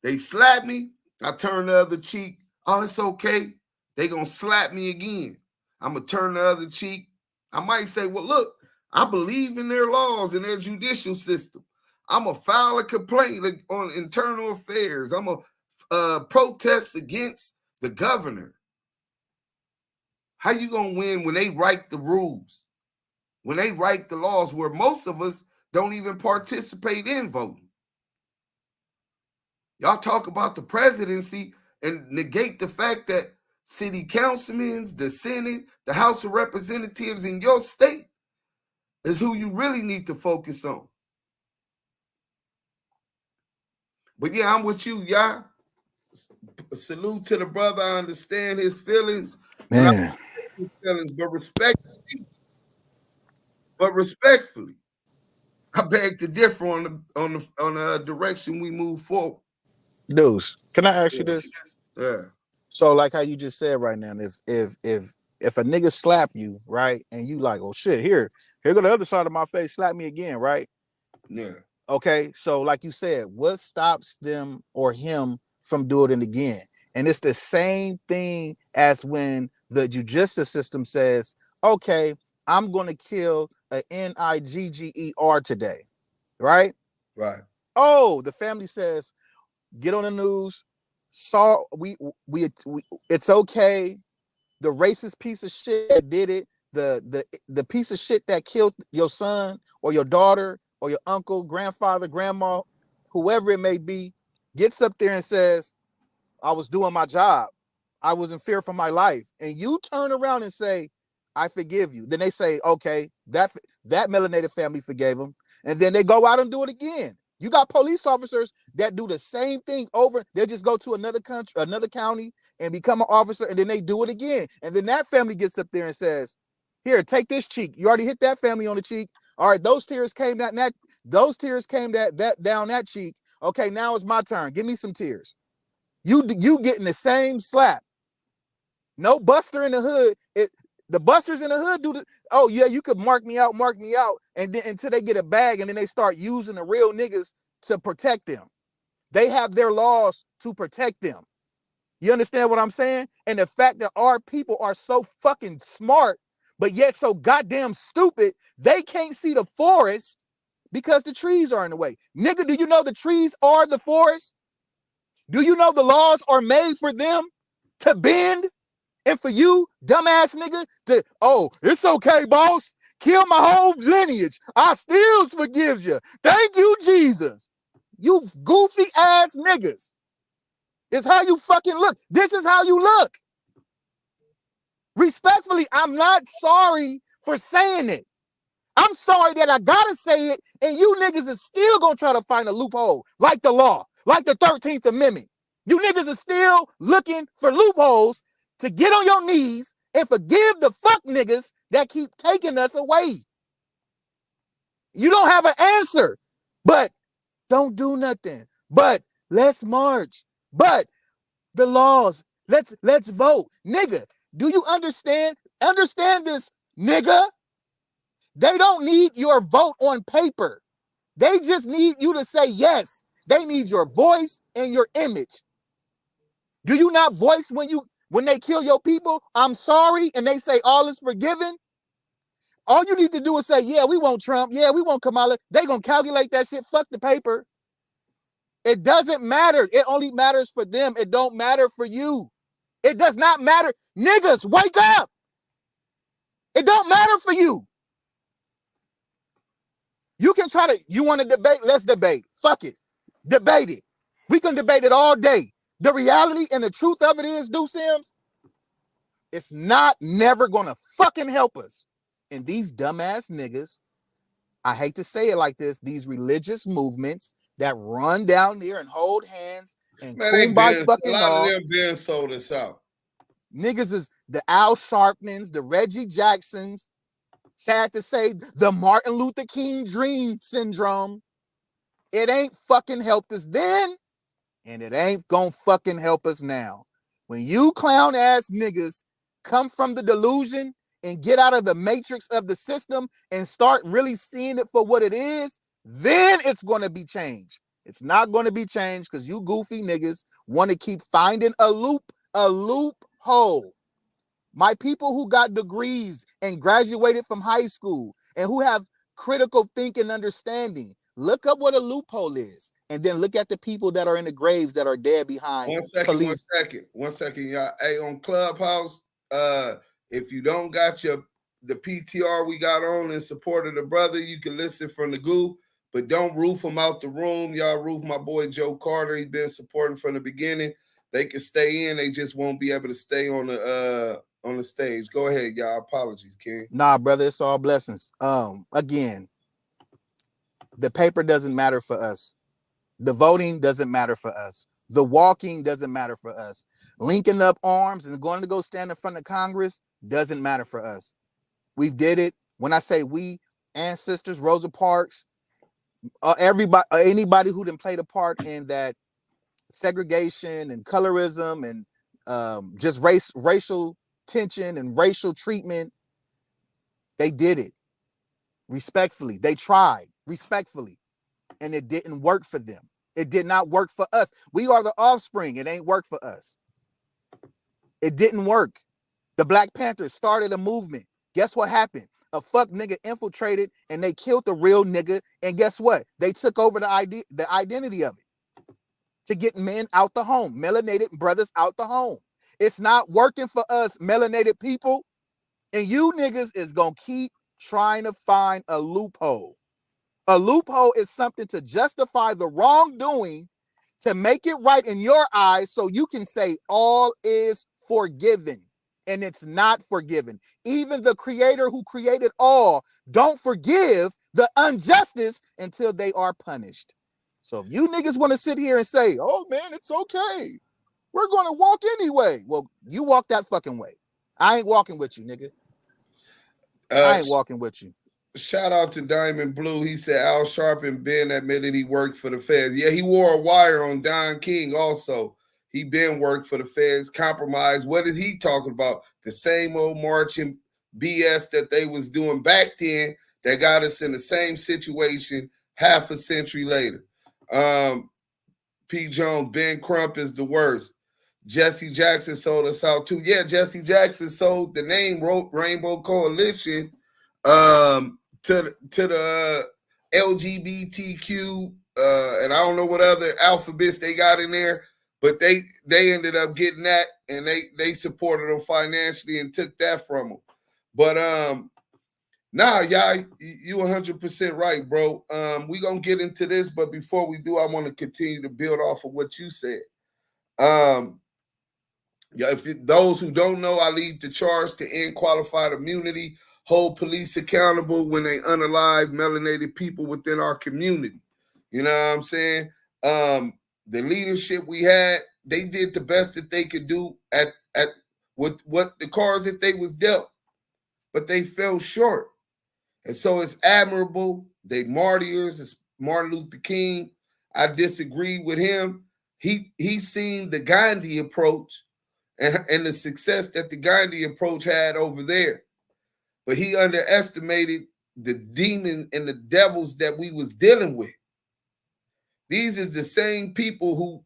They slap me, I turn the other cheek. Oh, it's okay. They going to slap me again. I'm going to turn the other cheek. I might say, well, look, I believe in their laws and their judicial system. I'm going to file a complaint on internal affairs. I'm going to protest against the governor. How you going to win when they write the rules? When they write the laws where most of us don't even participate in voting? Y'all talk about the presidency and negate the fact that city councilmen, the Senate, the House of Representatives in your state is who you really need to focus on. But yeah, I'm with you, y'all. Salute to the brother. I understand his feelings. Man. But respectfully, I beg to differ on the direction we move forward. Dudes, can I ask you this? Yeah. So, like how you just said right now, if a nigga slap you, right, and you like, oh shit, here go the other side of my face, slap me again, right? Yeah. Okay, so like you said, what stops them or him from doing it again? And it's the same thing as when the judicial system says, okay, I'm going to kill a Nigger today, right? Right. Oh, the family says, get on the news. We it's okay. The racist piece of shit that did it, the piece of shit that killed your son or your daughter or your uncle, grandfather, grandma, whoever it may be, gets up there and says, I was doing my job. I was in fear for my life. And you turn around and say, I forgive you. Then they say, okay, that melanated family forgave him. And then they go out and do it again. You got police officers that do the same thing over. They just go to another country, another county, and become an officer, and then they do it again. And then that family gets up there and says, here, take this cheek. You already hit that family on the cheek. All right, those tears came down that cheek. Okay, now it's my turn. Give me some tears. You getting the same slap. No buster in the hood. The busters in the hood do the, oh yeah, you could mark me out, and then until they get a bag, and then they start using the real niggas to protect them. They have their laws to protect them. You understand what I'm saying? And the fact that our people are so fucking smart, but yet so goddamn stupid, they can't see the forest because the trees are in the way. Nigga, do you know the trees are the forest? Do you know the laws are made for them to bend? And for you, dumbass nigga, to, oh, it's okay, boss. Kill my whole lineage. I still forgive you. Thank you, Jesus. You goofy ass niggas. It's how you fucking look. This is how you look. Respectfully, I'm not sorry for saying it. I'm sorry that I gotta say it, and you niggas is still gonna try to find a loophole, like the law, like the 13th Amendment. You niggas are still looking for loopholes to get on your knees and forgive the fuck niggas that keep taking us away. You don't have an answer, but don't do nothing. But let's march. But the laws, let's vote. Nigga, do you understand? Understand this, nigga. They don't need your vote on paper. They just need you to say yes. They need your voice and your image. Do you not voice when they kill your people, I'm sorry, and they say all is forgiven? All you need to do is say, yeah, we want Trump. Yeah, we want Kamala. They gonna calculate that shit. Fuck the paper. It doesn't matter. It only matters for them. It don't matter for you. It does not matter. Niggas, wake up. It don't matter for you. You can try to, you want to debate? Let's debate. Fuck it. Debate it. We can debate it all day. The reality and the truth of it is, Deuce Sims, it's not never gonna fucking help us. And these dumbass niggas, I hate to say it like this, these religious movements that run down there and hold hands and kumbaya fucking a lot all. of them been sold us out. Niggas is the Al Sharptons, the Reggie Jacksons, sad to say, the Martin Luther King dream syndrome. It ain't fucking helped us then, and it ain't gonna fucking help us now. When you clown ass niggas come from the delusion and get out of the matrix of the system and start really seeing it for what it is, then it's gonna be changed. It's not gonna be changed because you goofy niggas want to keep finding a loophole. My people who got degrees and graduated from high school and who have critical thinking understanding, look up what a loophole is, and then look at the people that are in the graves that are dead behind police. One second, y'all. Hey, on Clubhouse, if you don't got the PTR we got on in support of the brother, you can listen from the goo, but don't roof him out the room. Y'all roof my boy Joe Carter. He been supporting from the beginning. They can stay in. They just won't be able to stay on the stage. Go ahead, y'all. Apologies, King. Nah, brother, it's all blessings. Again, the paper doesn't matter for us. The voting doesn't matter for us. The walking doesn't matter for us. Linking up arms and going to go stand in front of Congress doesn't matter for us. We've did it. When I say we, ancestors, Rosa Parks, everybody, anybody who didn't play the part in that segregation and colorism and just racial tension and racial treatment, they did it respectfully. They tried respectfully, and it didn't work for them. It did not work for us. We are the offspring. It ain't work for us. It didn't work. The Black Panthers started a movement. Guess what happened? A fuck nigga infiltrated and they killed the real nigga. And guess what? They took over the identity of it to get men out the home, melanated brothers out the home. It's not working for us, melanated people. And you niggas is gonna keep trying to find a loophole. A loophole is something to justify the wrongdoing, to make it right in your eyes so you can say all is forgiven. And it's not forgiven. Even the creator who created all don't forgive the injustice until they are punished. So if you niggas want to sit here and say, oh man, it's okay, we're going to walk anyway. Well, you walk that fucking way. I ain't walking with you, nigga. I ain't walking with you. Shout out to Diamond Blue. He said Al Sharpton Ben admitted he worked for the feds. Yeah, he wore a wire on Don King also. He been worked for the feds, compromised. What is he talking about? The same old marching BS that they was doing back then that got us in the same situation half a century later. P. Jones, Ben Crump is the worst. Jesse Jackson sold us out too. Yeah, Jesse Jackson sold the name Rainbow Coalition to the LGBTQ and I don't know what other alphabets they got in there, but they ended up getting that, and they supported them financially and took that from them. But nah, y'all, you 100% right, bro. We gonna get into this, but before we do, I want to continue to build off of what you said. Yeah, those who don't know, I lead the charge to end qualified immunity, hold police accountable when they unalive melanated people within our community. You know what I'm saying? The leadership we had, they did the best that they could do at with what the cards that they was dealt, but they fell short. And so it's admirable. They martyrs. It's Martin Luther King. I disagree with him. He seen the Gandhi approach and the success that the Gandhi approach had over there. But he underestimated the demons and the devils that we was dealing with. These is the same people who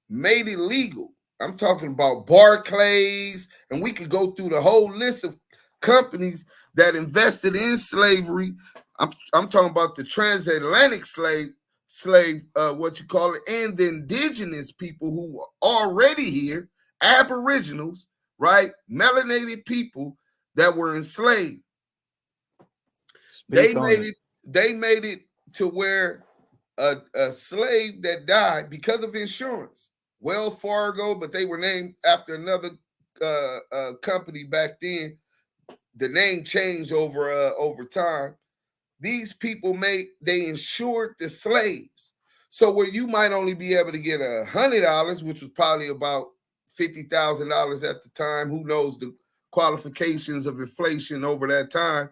made it legal. I'm talking about Barclays, and we could go through the whole list of companies that invested in slavery. I'm talking about the transatlantic slave, what you call it, and the indigenous people who were already here, aboriginals, right? Melanated people that were enslaved. They made it to where a slave that died because of insurance, Wells Fargo, but they were named after another company back then. The name changed over time. These people they insured the slaves. So where you might only be able to get $100, which was probably about $50,000 at the time. Who knows the qualifications of inflation over that time,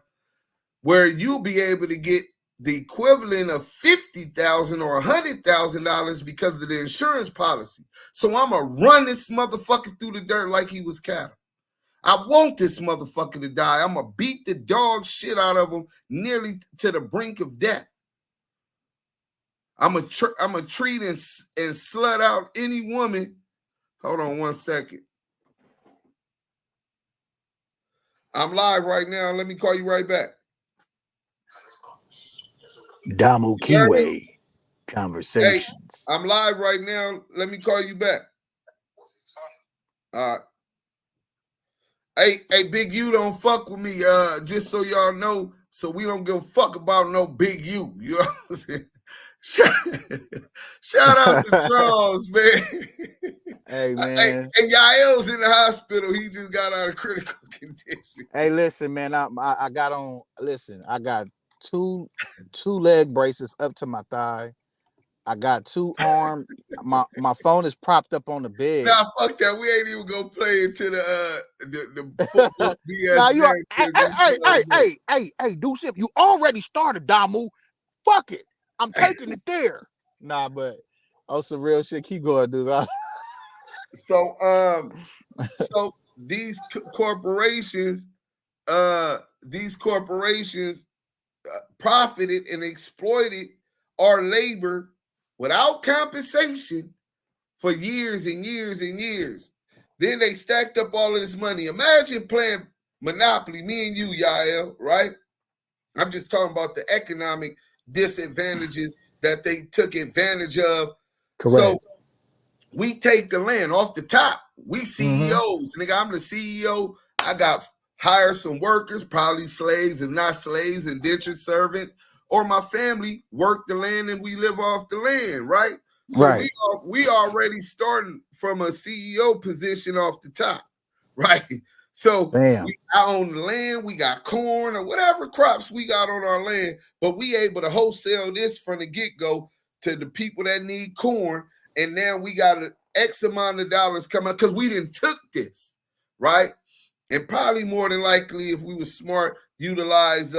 where you'll be able to get the equivalent of $50,000 or $100,000 because of the insurance policy. So I'm going to run this motherfucker through the dirt like he was cattle. I want this motherfucker to die. I'm going to beat the dog shit out of him nearly to the brink of death. I'm going to treat and slut out any woman. Hold on one second. I'm live right now. Let me call you right back. Damu Kiwe Conversations. Hey, I'm live right now. Let me call you back. All right. Hey, Big U don't fuck with me. Just so y'all know, so we don't give a fuck about no Big U. You know what I'm saying? Shout out to Charles, man. Hey, man. And Yael's in the hospital. He just got out of critical condition. Hey, listen, man. I got on. Listen, I got two leg braces up to my thigh. I got two arm. My phone is propped up on the bed. Nah, fuck that. We ain't even gonna play into the football BS. Nah, you are. Hey, do shit. You already started, Damu. Fuck it. I'm taking it there. Nah, but some real shit. Keep going, dude. So these corporations profited and exploited our labor without compensation for years and years and years. Then they stacked up all of this money. Imagine playing Monopoly, me and you, Yael, right? I'm just talking about the economic disadvantages that they took advantage of. Correct. So we take the land off the top. We CEOs. Nigga, I'm the CEO. I got hire some workers, probably slaves, if not slaves, indentured servants, or my family work the land and we live off the land, right? So right. we already starting from a CEO position off the top, right? So I own the land, we got corn or whatever crops we got on our land, but we able to wholesale this from the get-go to the people that need corn, and now we got an X amount of dollars coming because we didn't took this, right? And probably more than likely, if we were smart, utilize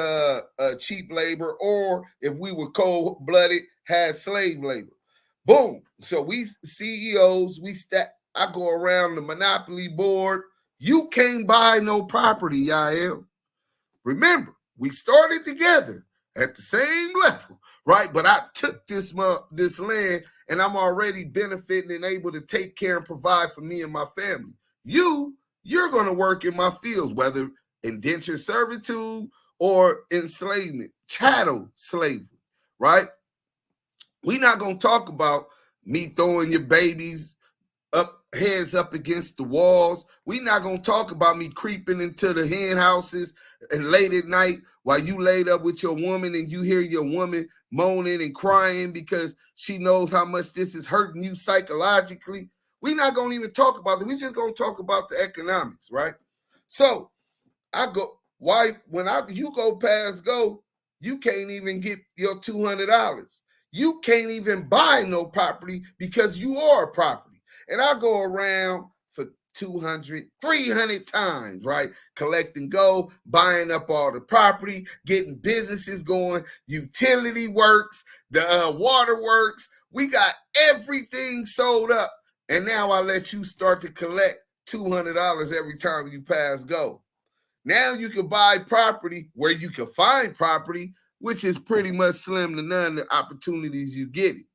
cheap labor, or if we were cold-blooded, had slave labor. Boom. So we CEOs, I go around the Monopoly board. You can't buy no property, Yael. Remember, we started together at the same level, right? But I took this land, and I'm already benefiting and able to take care and provide for me and my family. You're going to work in my fields, whether indentured servitude or enslavement, chattel slavery, right? We're not going to talk about me throwing your babies heads up against the walls. We're not going to talk about me creeping into the hen houses and late at night while you laid up with your woman and you hear your woman moaning and crying because she knows how much this is hurting you psychologically. We're not going to even talk about it. We're just going to talk about the economics, right? So you go past go, you can't even get your $200. You can't even buy no property because you are a property. And I go around for 200, 300 times, right? Collecting gold, buying up all the property, getting businesses going, utility works, the water works. We got everything sold up. And now I let you start to collect $200 every time you pass go. Now you can buy property where you can find property, which is pretty much slim to none the opportunities you get it,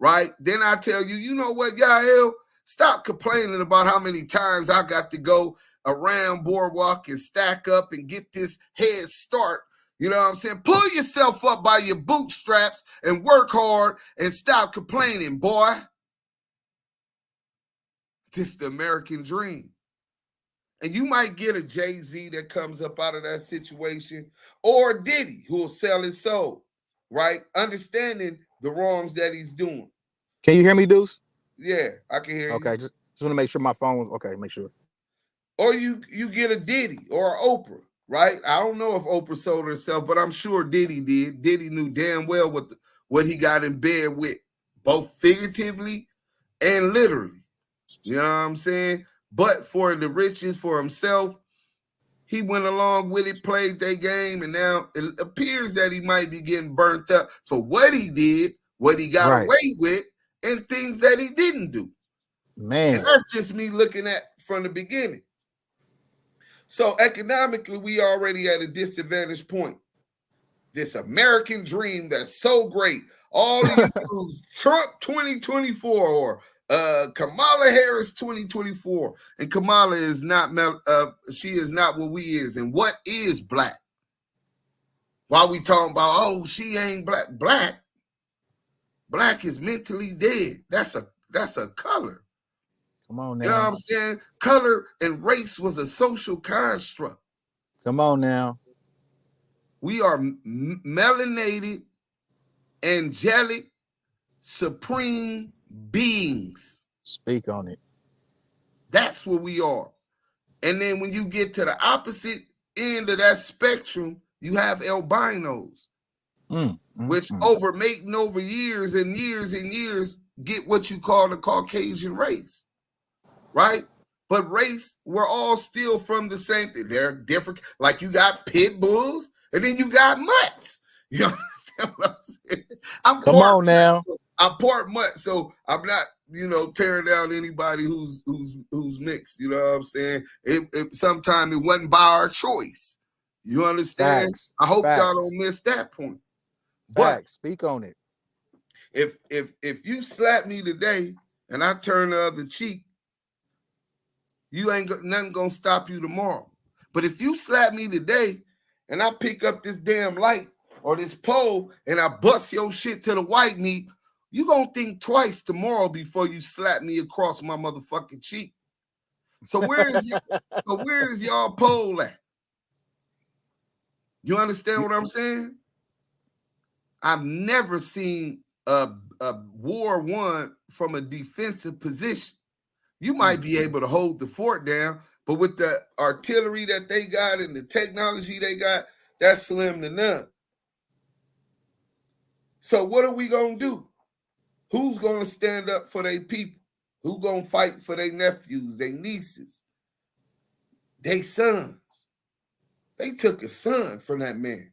right? Then I tell you, you know what, Yael? Stop complaining about how many times I got to go around Boardwalk and stack up and get this head start. You know what I'm saying? Pull yourself up by your bootstraps and work hard and stop complaining, boy. This is the American dream. And you might get a Jay-Z that comes up out of that situation, or Diddy who will sell his soul, right? Understanding the wrongs that he's doing. Can you hear me, Deuce? Yeah, I can hear you. Okay, just want to make sure my phone was okay. Make sure. Or you get a Diddy or Oprah, right? I don't know if Oprah sold herself, but I'm sure Diddy did. Diddy knew damn well what he got in bed with, both figuratively and literally. You know what I'm saying? But for the riches for himself, he went along with it, played their game, and now it appears that he might be getting burnt up for what he did, what he got away with, and things that he didn't do. Man. And that's just me looking at from the beginning. So economically, we already at a disadvantage point. This American dream that's so great. All these Trump 2024 or Kamala Harris 2024. And Kamala is not, she is not what we is. And what is black? While we talking about, oh, she ain't black. Black is mentally dead. That's a color. Come on now. You know what I'm saying? Color and race was a social construct. Come on now. We are melanated, angelic, supreme beings. Speak on it. That's what we are. And then when you get to the opposite end of that spectrum, you have albinos, which overmating over years and years and years get what you call the Caucasian race, right? But race, we're all still from the same thing. They're different. Like you got pit bulls and then you got mutts. You understand what I'm saying? Come on now. I'm part mutt, so I'm not, tearing down anybody who's mixed. You know what I'm saying? Sometimes it wasn't by our choice. You understand? Facts. I hope y'all don't miss that point. Facts. Speak on it. If you slap me today and I turn the other cheek, you ain't got nothing gonna stop you tomorrow. But if you slap me today and I pick up this damn light or this pole and I bust your shit to the white meat, you gonna think twice tomorrow before you slap me across my motherfucking cheek. So where is y'all pole at? You understand what I'm saying? I've never seen a war won from a defensive position. You might be able to hold the fort down, but with the artillery that they got and the technology they got, that's slim to none. So what are we going to do? Who's going to stand up for their people? Who's going to fight for their nephews, their nieces, their sons? They took a son from that man,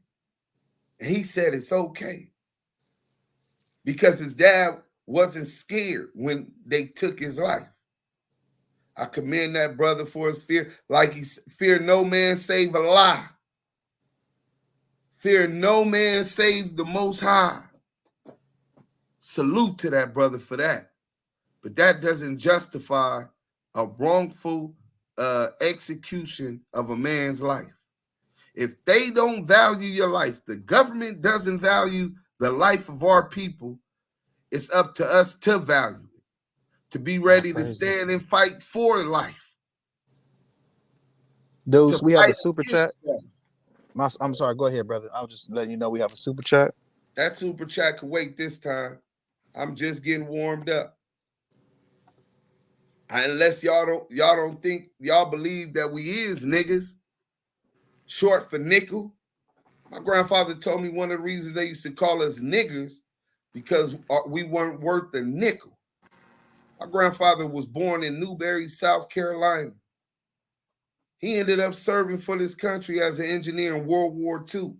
and he said it's okay because his dad wasn't scared when they took his life. I commend that brother for his fear. Like he fear no man save a lie. Fear no man save the Most High. Salute to that brother for that. But that doesn't justify a wrongful execution of a man's life. If they don't value your life, the government doesn't value the life of our people, it's up to us to value it, to be ready to stand and fight for life. Deuce, we have a super chat. I'm sorry, go ahead, brother. I was just letting you know we have a super chat. That super chat can wait this time. I'm just getting warmed up. Unless y'all don't think, y'all believe that we is niggas, short for nickel. My grandfather told me one of the reasons they used to call us niggers because we weren't worth a nickel. My grandfather was born in Newberry, South Carolina. He ended up serving for this country as an engineer in World War II.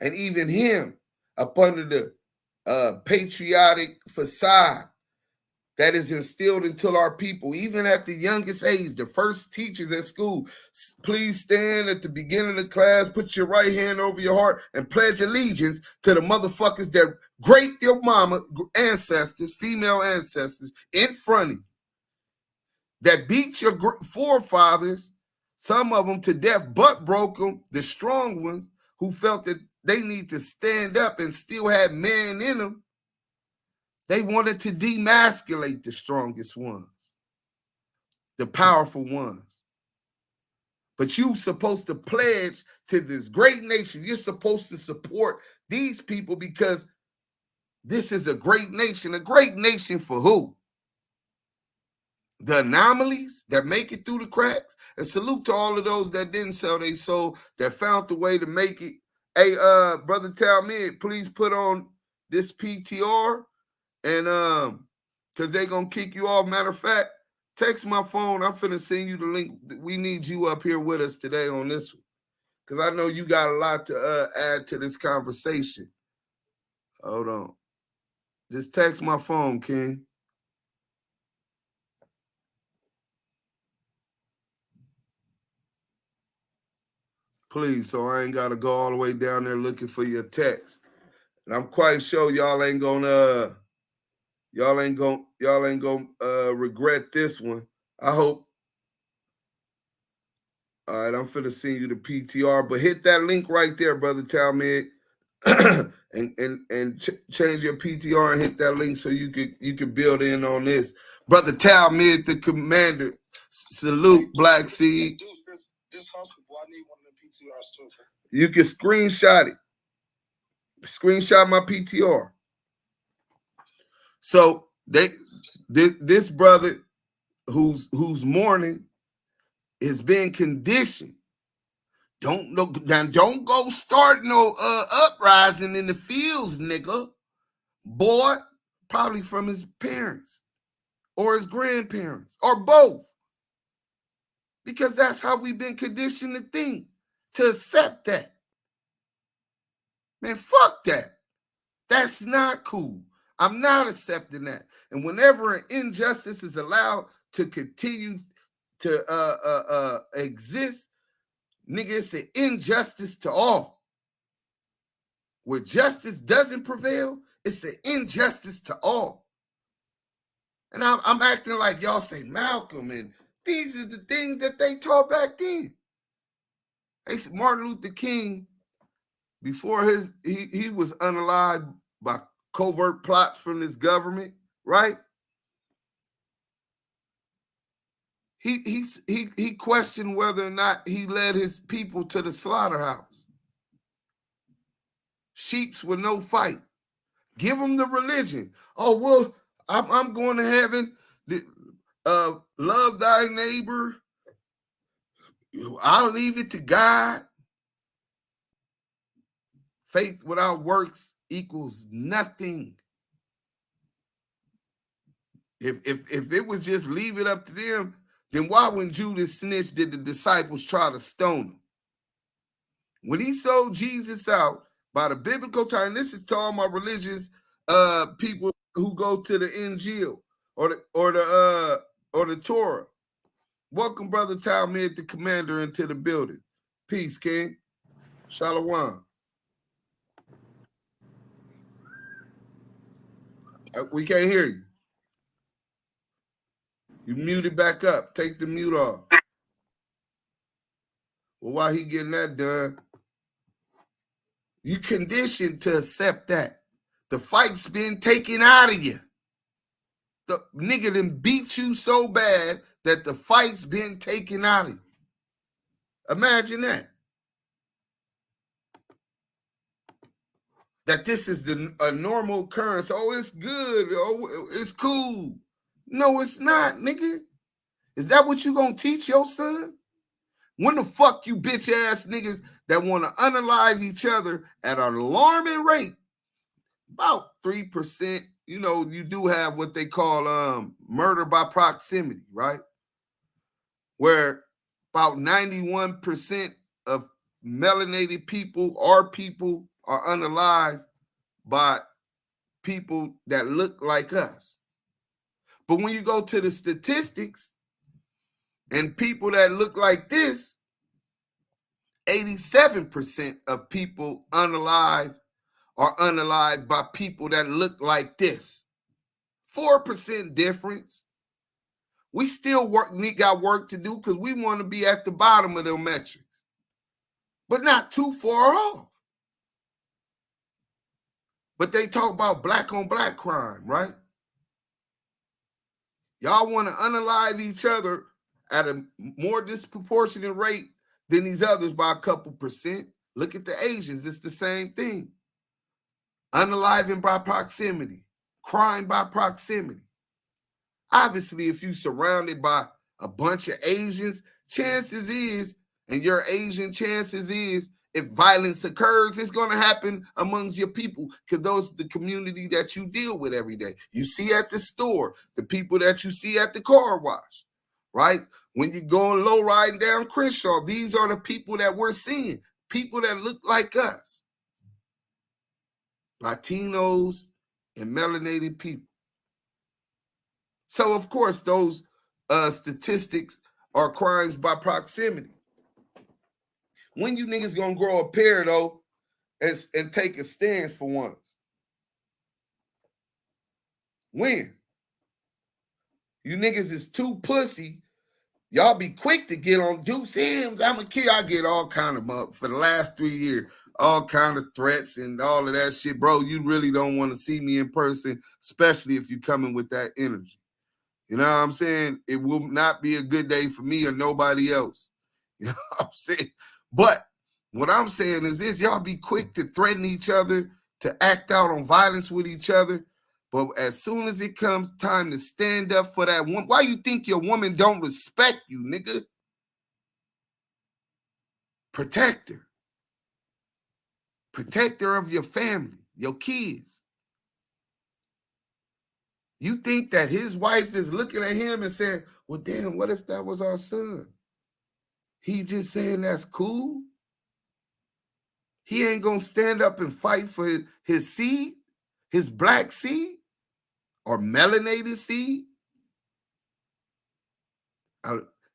And even him, up under the patriotic facade that is instilled into our people, even at the youngest age, the first teachers at school, please stand at the beginning of the class, put your right hand over your heart and pledge allegiance to the motherfuckers that raped your mama, ancestors, female ancestors in front of you, that beat your forefathers, some of them to death, but broke them, the strong ones who felt that they need to stand up and still had man in them. They wanted to demasculate the strongest ones, the powerful ones. But you're supposed to pledge to this great nation. You're supposed to support these people because this is a great nation. A great nation for who? The anomalies that make it through the cracks. And salute to all of those that didn't sell their soul, that found the way to make it. Hey, Brother Talmud, please put on this PTR. And because they're going to kick you off. Matter of fact, text my phone. I'm finna send you the link. We need you up here with us today on this one. Because I know you got a lot to add to this conversation. Hold on. Just text my phone, King. Please, so I ain't got to go all the way down there looking for your text. And I'm quite sure y'all ain't gonna regret this one. I hope. All right, I'm finna send you the PTR, but hit that link right there, Brother Talmud, and change your PTR and hit that link so you could build in on this. Brother Talmud, the commander. Salute, Black Seed. You can screenshot it. Screenshot my PTR. So this brother who's mourning is being conditioned. Don't go start no uprising in the fields, nigga. Boy, probably from his parents or his grandparents or both. Because that's how we've been conditioned to think, to accept that. Man, fuck that. That's not cool. I'm not accepting that. And whenever an injustice is allowed to continue to exist, nigga, it's an injustice to all. Where justice doesn't prevail, it's an injustice to all. And I'm acting like y'all say Malcolm, and these are the things that they taught back then. They said Martin Luther King, before he was unalived by covert plots from this government, right? He questioned whether or not he led his people to the slaughterhouse. Sheeps with no fight. Give them the religion. Oh, well, I'm going to heaven. Love thy neighbor. I'll leave it to God. Faith without works equals nothing. If it was just leave it up to them, then why when Judas snitched did the disciples try to stone him? When he sold Jesus out by the biblical time, this is to all my religious people who go to the Injil or the Torah. Welcome, Brother Talmud, the commander, into the building. Peace, King. Shalom. We can't hear you. You muted back up. Take the mute off. Well, while he getting that done, you conditioned to accept that. The fight's been taken out of you. The nigga done beat you so bad that the fight's been taken out of you. Imagine that. That this is a normal occurrence. Oh, it's good. Oh, it's cool. No, it's not, nigga. Is that what you gonna teach your son? When the fuck you bitch ass niggas that want to unalive each other at an alarming rate, about 3%, you know, you do have what they call murder by proximity, right? Where about 91% of melanated people, our people, are unalive by people that look like us. But when you go to the statistics and people that look like this, 87% of people unalive are unalive by people that look like this. 4% difference. We still got work to do because we want to be at the bottom of them metrics, but not too far off. But they talk about black on black crime, right? Y'all want to unalive each other at a more disproportionate rate than these others by a couple percent. Look at the Asians. It's the same thing. Unaliving by proximity. Crime by proximity. Obviously, if you're surrounded by a bunch of Asians, chances is, and your Asian chances is, if violence occurs, it's going to happen amongst your people because those are the community that you deal with every day. You see at the store, the people that you see at the car wash, right? When you're going low riding down Crenshaw, these are the people that we're seeing, people that look like us, Latinos and melanated people. So, of course, those statistics are crimes by proximity. When you niggas gonna grow a pair, though, and take a stance for once? When? You niggas is too pussy. Y'all be quick to get on Deuce Sims. I'm a kid. I get all kind of for the last 3 years, all kind of threats and all of that shit. Bro, you really don't want to see me in person, especially if you coming with that energy. You know what I'm saying? It will not be a good day for me or nobody else. You know what I'm saying? But what I'm saying is this, y'all be quick to threaten each other, to act out on violence with each other. But as soon as it comes time to stand up for that woman, why you think your woman don't respect you, nigga? Protect her. Protect her of your family, your kids. You think that his wife is looking at him and saying, well, damn, what if that was our son? He just saying that's cool? He ain't going to stand up and fight for his seed, his black seed, or melanated seed?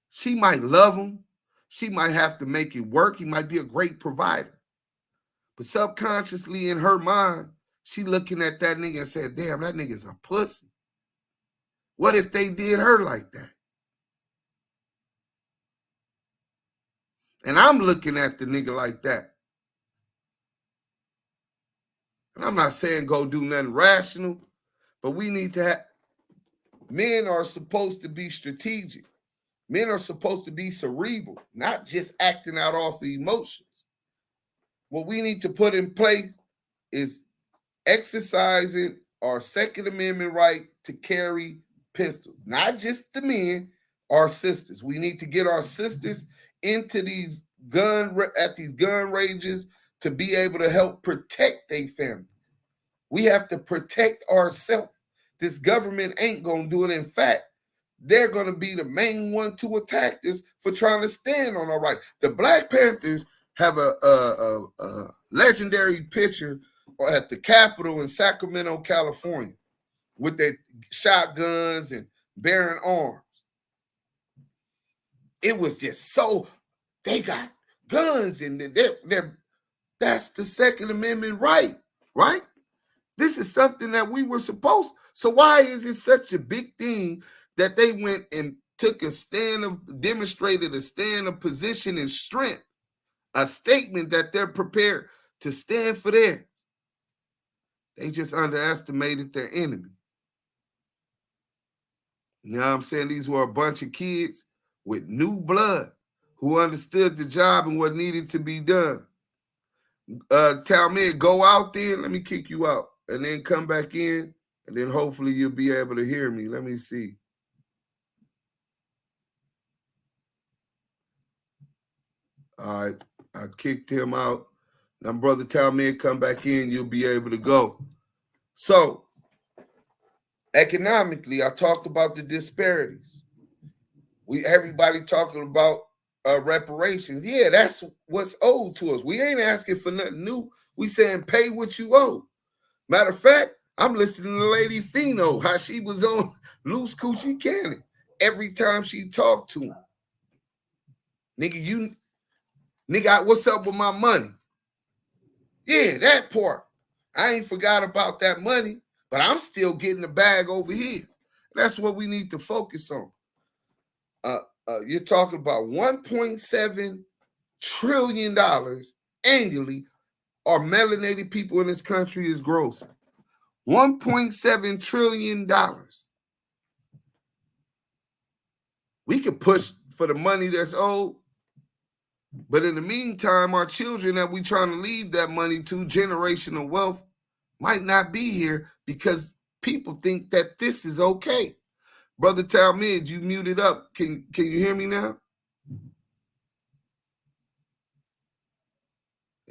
She might love him. She might have to make it work. He might be a great provider. But subconsciously in her mind, she looking at that nigga and said, damn, that nigga's a pussy. What if they did her like that? And I'm looking at the nigga like that. And I'm not saying go do nothing rational, but we need to have, men are supposed to be strategic. Men are supposed to be cerebral, not just acting out off the emotions. What we need to put in place is exercising our Second Amendment right to carry pistols. Not just the men, our sisters. We need to get our sisters into these gun ranges to be able to help protect their family. We have to protect ourselves. This government ain't going to do it. In fact, they're going to be the main one to attack this for trying to stand on our right. The Black Panthers have a legendary picture at the Capitol in Sacramento, California, with their shotguns and bearing arms. It was just so, they got guns and that's the Second Amendment right? This is something that we were supposed. So why is it such a big thing that they went and took a stand of, demonstrated a stand of position and strength, a statement that they're prepared to stand for theirs? They just underestimated their enemy. You know what I'm saying? These were a bunch of kids with new blood who understood the job and what needed to be done. Talmud, go out there, let me kick you out, and then come back in, and then hopefully you'll be able to hear me. Let me see. All right, I kicked him out. Now, Brother Talmud, come back in, you'll be able to go. So, economically, I talked about the disparities. Everybody talking about reparations. Yeah, that's what's owed to us. We ain't asking for nothing new. We saying pay what you owe. Matter of fact, I'm listening to Lady Fino, how she was on Loose Coochie Cannon every time she talked to him. Nigga, what's up with my money? Yeah, that part. I ain't forgot about that money, but I'm still getting the bag over here. That's what we need to focus on. You're talking about $1.7 trillion annually our melanated people in this country is grossing. $1.7 trillion. We can push for the money that's owed, but in the meantime, our children that we trying to leave that money to, generational wealth, might not be here because people think that this is okay. Brother Talmud, you muted up. Can you hear me now?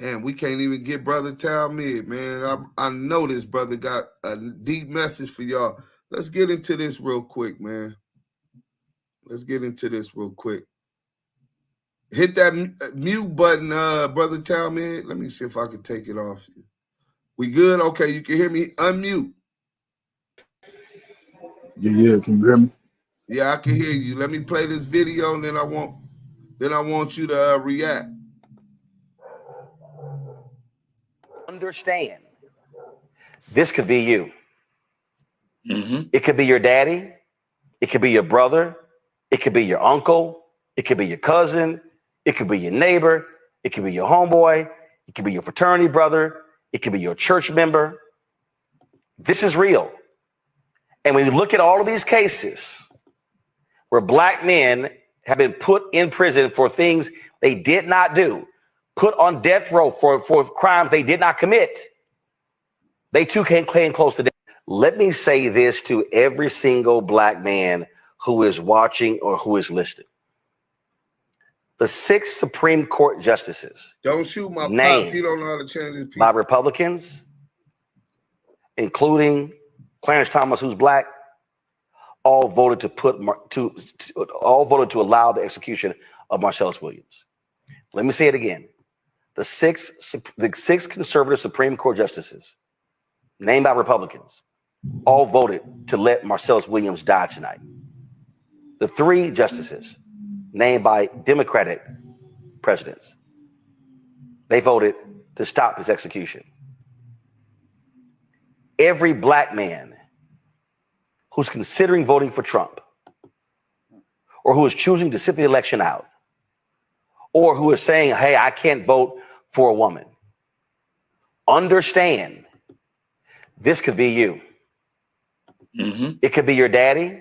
And we can't even get Brother Talmud, man. I know this brother got a deep message for y'all. Let's get into this real quick, man. Let's get into this real quick. Hit that mute button, Brother Talmud. Let me see if I can take it off you. We good? Okay, you can hear me. Unmute. Yeah, can you hear me? Yeah, I can hear you. Let me play this video, and then I want you to react. Understand, this could be you. It could be your daddy. It could be your brother. It could be your uncle. It could be your cousin. It could be your neighbor. It could be your homeboy. It could be your fraternity brother. It could be your church member. This is real. And when you look at all of these cases where black men have been put in prison for things they did not do, put on death row for crimes they did not commit, they too came close to death. Let me say this to every single black man who is watching or who is listening. The 6 Supreme Court justices, don't shoot my named pop. You don't know how to change his people. by Republicans, including Clarence Thomas, who's black, all voted to allow the execution of Marcellus Williams. Let me say it again. The six conservative Supreme Court justices, named by Republicans, all voted to let Marcellus Williams die tonight. The 3 justices, named by Democratic presidents, they voted to stop his execution. Every black man who's considering voting for Trump, or who is choosing to sit the election out, or who is saying, hey, I can't vote for a woman, understand this could be you. It could be your daddy.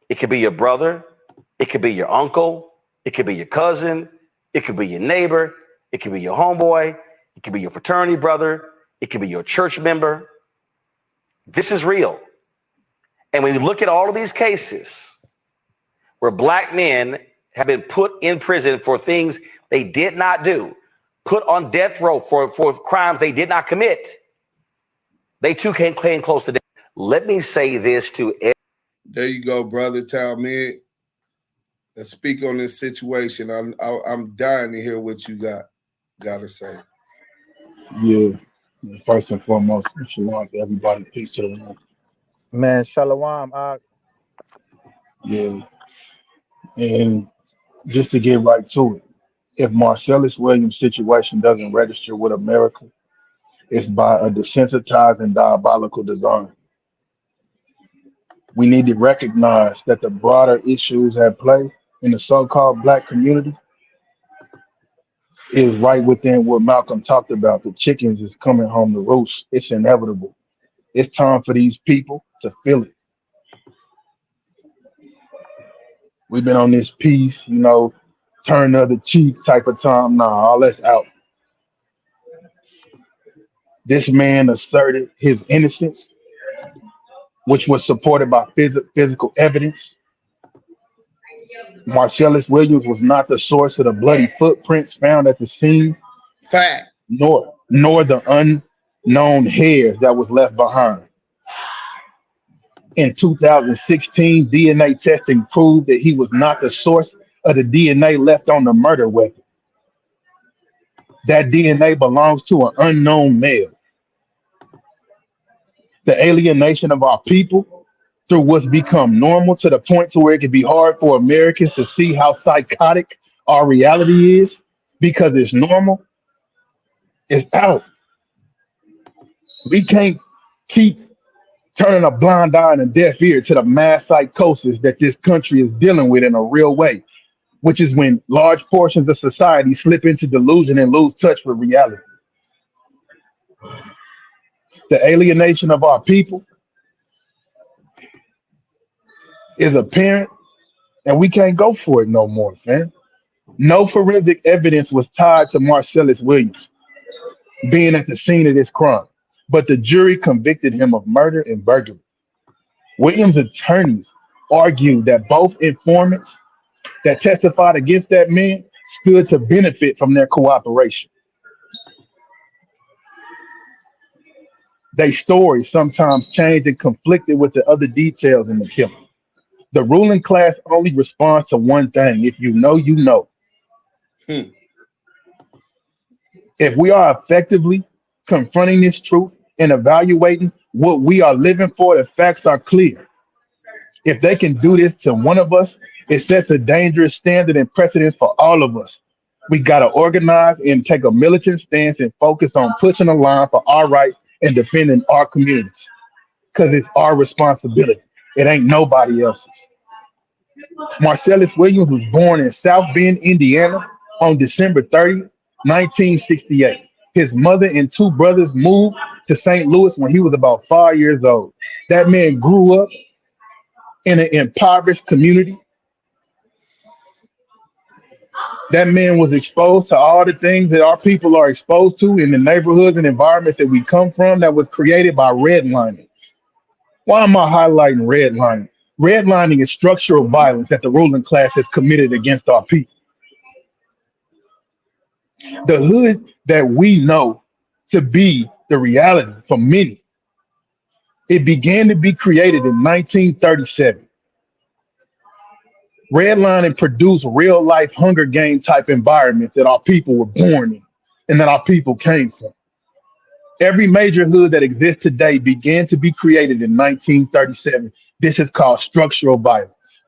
It could be your brother. It could be your uncle. It could be your cousin. It could be your neighbor. It could be your homeboy. It could be your fraternity brother. It could be your church member. This is real. And when you look at all of these cases where black men have been put in prison for things they did not do, put on death row for crimes they did not commit, they too came close to death. Let me say this to everyone. There you go, Brother Talmud. Let's speak on this situation. I'm dying to hear what you got to say. Yeah. First and foremost, shalom to everybody. Peace to the room. Man, shalom. Yeah. And just to get right to it, if Marcellus Williams' situation doesn't register with America, It's by a desensitized and diabolical design. We need to recognize that the broader issues at play in the so-called Black community is right within what Malcolm talked about. The chickens is coming home to roost. It's inevitable. It's time for these people to feel it. We've been on this piece, turn the other cheek type of time. Nah, all that's out. This man asserted his innocence, which was supported by physical evidence. Marcellus Williams was not the source of the bloody footprints found at the scene, Fact. nor the unknown hairs that was left behind. In 2016, DNA testing proved that he was not the source of the DNA left on the murder weapon. That DNA belongs to an unknown male. The alienation of our people through what's become normal to the point to where it can be hard for Americans to see how psychotic our reality is because it's normal, is out. We can't keep turning a blind eye and a deaf ear to the mass psychosis that this country is dealing with in a real way, which is when large portions of society slip into delusion and lose touch with reality. The alienation of our people is apparent, and we can't go for it no more, man. No forensic evidence was tied to Marcellus Williams being at the scene of this crime, but the jury convicted him of murder and burglary. Williams' attorneys argued that both informants that testified against that man stood to benefit from their cooperation. Their stories sometimes changed and conflicted with the other details in the killing. The ruling class only responds to one thing: if you know, you know. If we are effectively confronting this truth and evaluating what we are living for, the facts are clear. If they can do this to one of us, it sets a dangerous standard and precedence for all of us. We got to organize and take a militant stance and focus on pushing the line for our rights and defending our communities, because it's our responsibility. It ain't nobody else's. Marcellus Williams was born in South Bend, Indiana on December 30th, 1968. His mother and two brothers moved to St. Louis when he was about 5 years old. That man grew up in an impoverished community. That man was exposed to all the things that our people are exposed to in the neighborhoods and environments that we come from, that was created by redlining. Why am I highlighting redlining? Redlining is structural violence that the ruling class has committed against our people. The hood that we know to be the reality for many, it began to be created in 1937. Redlining produced real life Hunger Game type environments that our people were born in and that our people came from. Every major hood that exists today began to be created in 1937. This is called structural violence.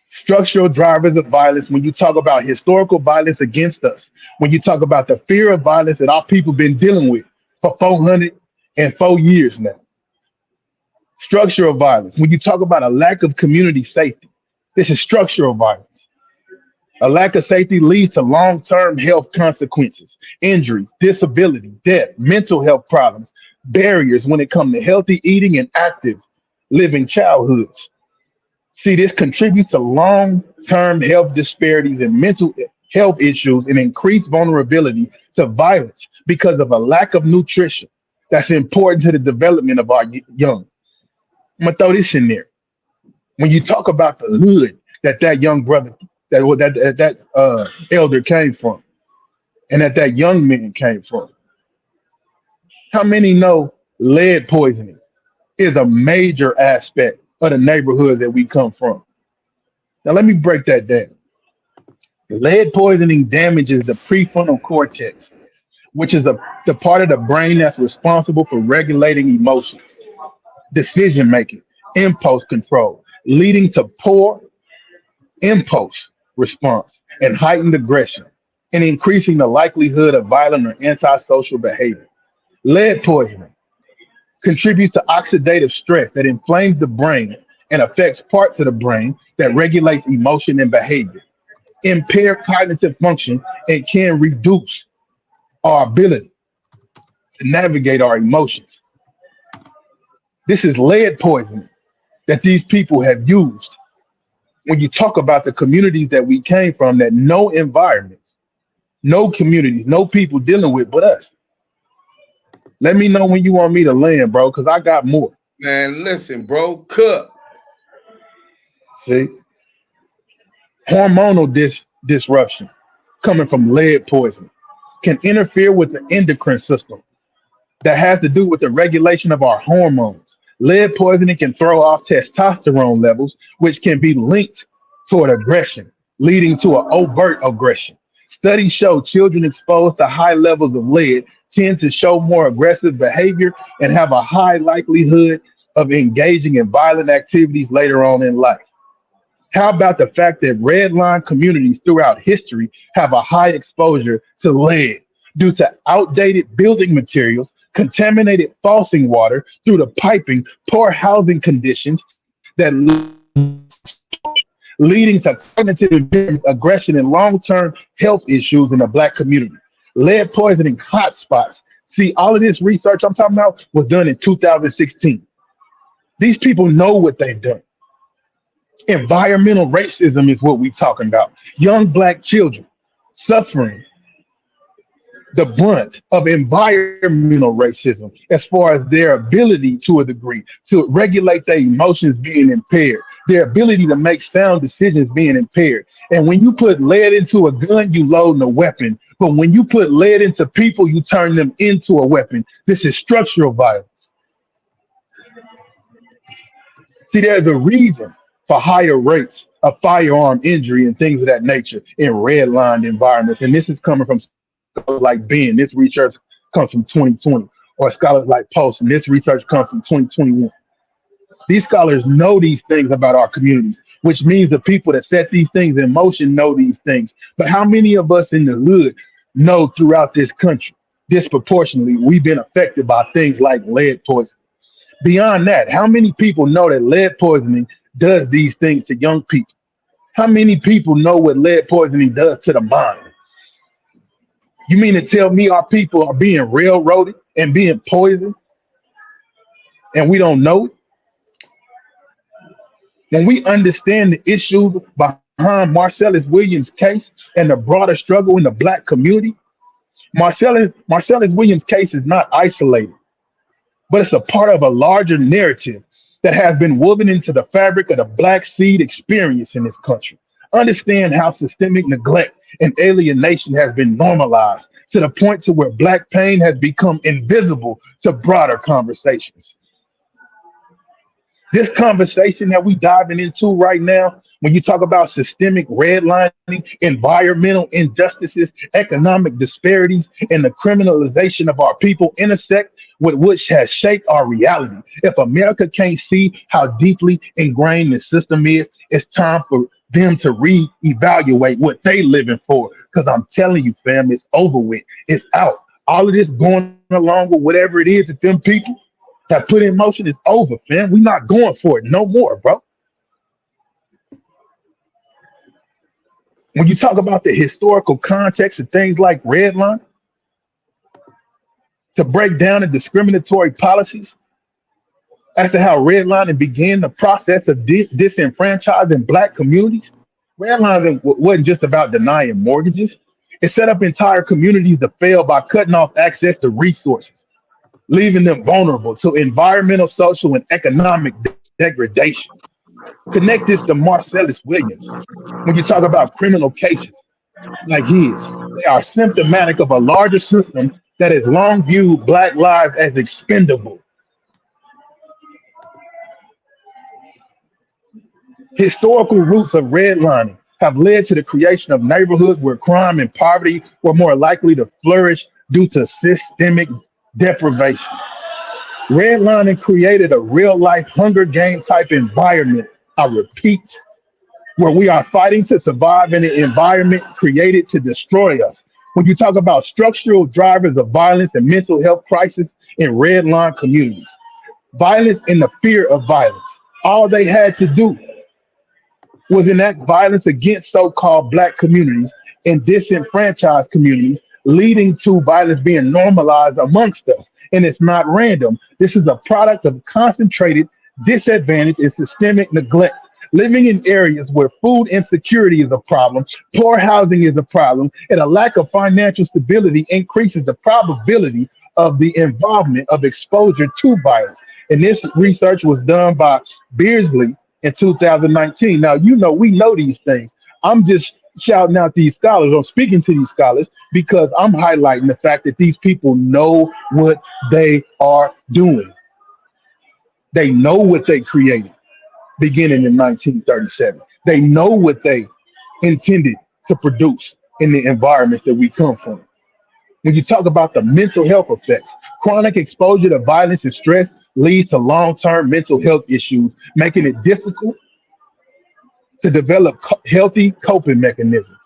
Structural drivers of violence, when you talk about historical violence against us, when you talk about the fear of violence that our people been dealing with for 404 years now. Structural violence, when you talk about a lack of community safety, this is structural violence. A lack of safety leads to long-term health consequences, injuries, disability, death, mental health problems, barriers when it comes to healthy eating and active living childhoods. See, this contributes to long-term health disparities and mental health issues and increased vulnerability to violence because of a lack of nutrition that's important to the development of our young. I'm gonna throw this in there. When you talk about the hood that young brother, that elder came from, and that young man came from, how many know lead poisoning is a major aspect of the neighborhoods that we come from? Now let me break that down. Lead poisoning damages the prefrontal cortex, which is the part of the brain that's responsible for regulating emotions, decision making, impulse control, leading to poor impulse response and heightened aggression. and increasing the likelihood of violent or antisocial behavior. Lead poisoning contributes to oxidative stress that inflames the brain and affects parts of the brain that regulates emotion and behavior, impair cognitive function, and can reduce our ability to navigate our emotions. This is lead poisoning that these people have used when you talk about the communities that we came from, that no environments, no communities, no people dealing with but us. Let me know when you want me to land, bro, because I got more. Man, listen, bro, cook. See? Hormonal disruption coming from lead poisoning can interfere with the endocrine system that has to do with the regulation of our hormones. Lead poisoning can throw off testosterone levels, which can be linked toward aggression, leading to an overt aggression. Studies show children exposed to high levels of lead tend to show more aggressive behavior and have a high likelihood of engaging in violent activities later on in life. How about the fact that red line communities throughout history have a high exposure to lead due to outdated building materials, contaminated faucet water through the piping, poor housing conditions that leading to cognitive impairment, aggression, and long-term health issues in the Black community. Lead poisoning hotspots. See, all of this research I'm talking about was done in 2016. These people know what they've done. Environmental racism is what we're talking about. Young Black children suffering the brunt of environmental racism as far as their ability to a degree to regulate their emotions being impaired, their ability to make sound decisions being impaired. And when you put lead into a gun, you load a weapon. But when you put lead into people, you turn them into a weapon. This is structural violence. See, there's a reason for higher rates of firearm injury and things of that nature in redlined environments. And this is coming from scholars like Ben. This research comes from 2020, or scholars like Post, and this research comes from 2021. These scholars know these things about our communities, which means the people that set these things in motion know these things. But how many of us in the hood know throughout this country, disproportionately, we've been affected by things like lead poisoning? Beyond that, how many people know that lead poisoning does these things to young people? How many people know what lead poisoning does to the mind? You mean to tell me our people are being railroaded and being poisoned and we don't know it? When we understand the issues behind Marcellus Williams' case and the broader struggle in the Black community, Marcellus Williams' case is not isolated, but it's a part of a larger narrative that has been woven into the fabric of the Black seed experience in this country. Understand how systemic neglect and alienation has been normalized to the point to where Black pain has become invisible to broader conversations. This conversation that we diving into right now, when you talk about systemic redlining, environmental injustices, economic disparities, and the criminalization of our people intersect with which has shaped our reality. If America can't see how deeply ingrained the system is, it's time for them to reevaluate what they living for. Because I'm telling you, fam, it's over with. It's out. All of this going along with whatever it is that them people have put in motion is over, fam. We're not going for it no more, bro. When you talk about the historical context of things like redline, to break down the discriminatory policies as to how redlining began the process of disenfranchising Black communities. Redlining wasn't just about denying mortgages. It set up entire communities to fail by cutting off access to resources, leaving them vulnerable to environmental, social, and economic degradation. Connect this to Marcellus Williams. When you talk about criminal cases like his, they are symptomatic of a larger system that has long viewed Black lives as expendable. Historical roots of redlining have led to the creation of neighborhoods where crime and poverty were more likely to flourish due to systemic deprivation. Redlining created a real-life Hunger Game type environment. I repeat, where we are fighting to survive in an environment created to destroy us. When you talk about structural drivers of violence and mental health crisis in red line communities, violence and the fear of violence, all they had to do was enact violence against so-called Black communities and disenfranchised communities, leading to violence being normalized amongst us. And it's not random. This is a product of concentrated disadvantage and systemic neglect. Living in areas where food insecurity is a problem, poor housing is a problem, and a lack of financial stability increases the probability of the involvement of exposure to violence. And this research was done by Beardsley in 2019. Now, we know these things. I'm just shouting out these scholars or speaking to these scholars because I'm highlighting the fact that these people know what they are doing. They know what they created beginning in 1937. They know what they intended to produce in the environments that we come from. When you talk about the mental health effects, chronic exposure to violence and stress leads to long-term mental health issues, making it difficult to develop healthy coping mechanisms.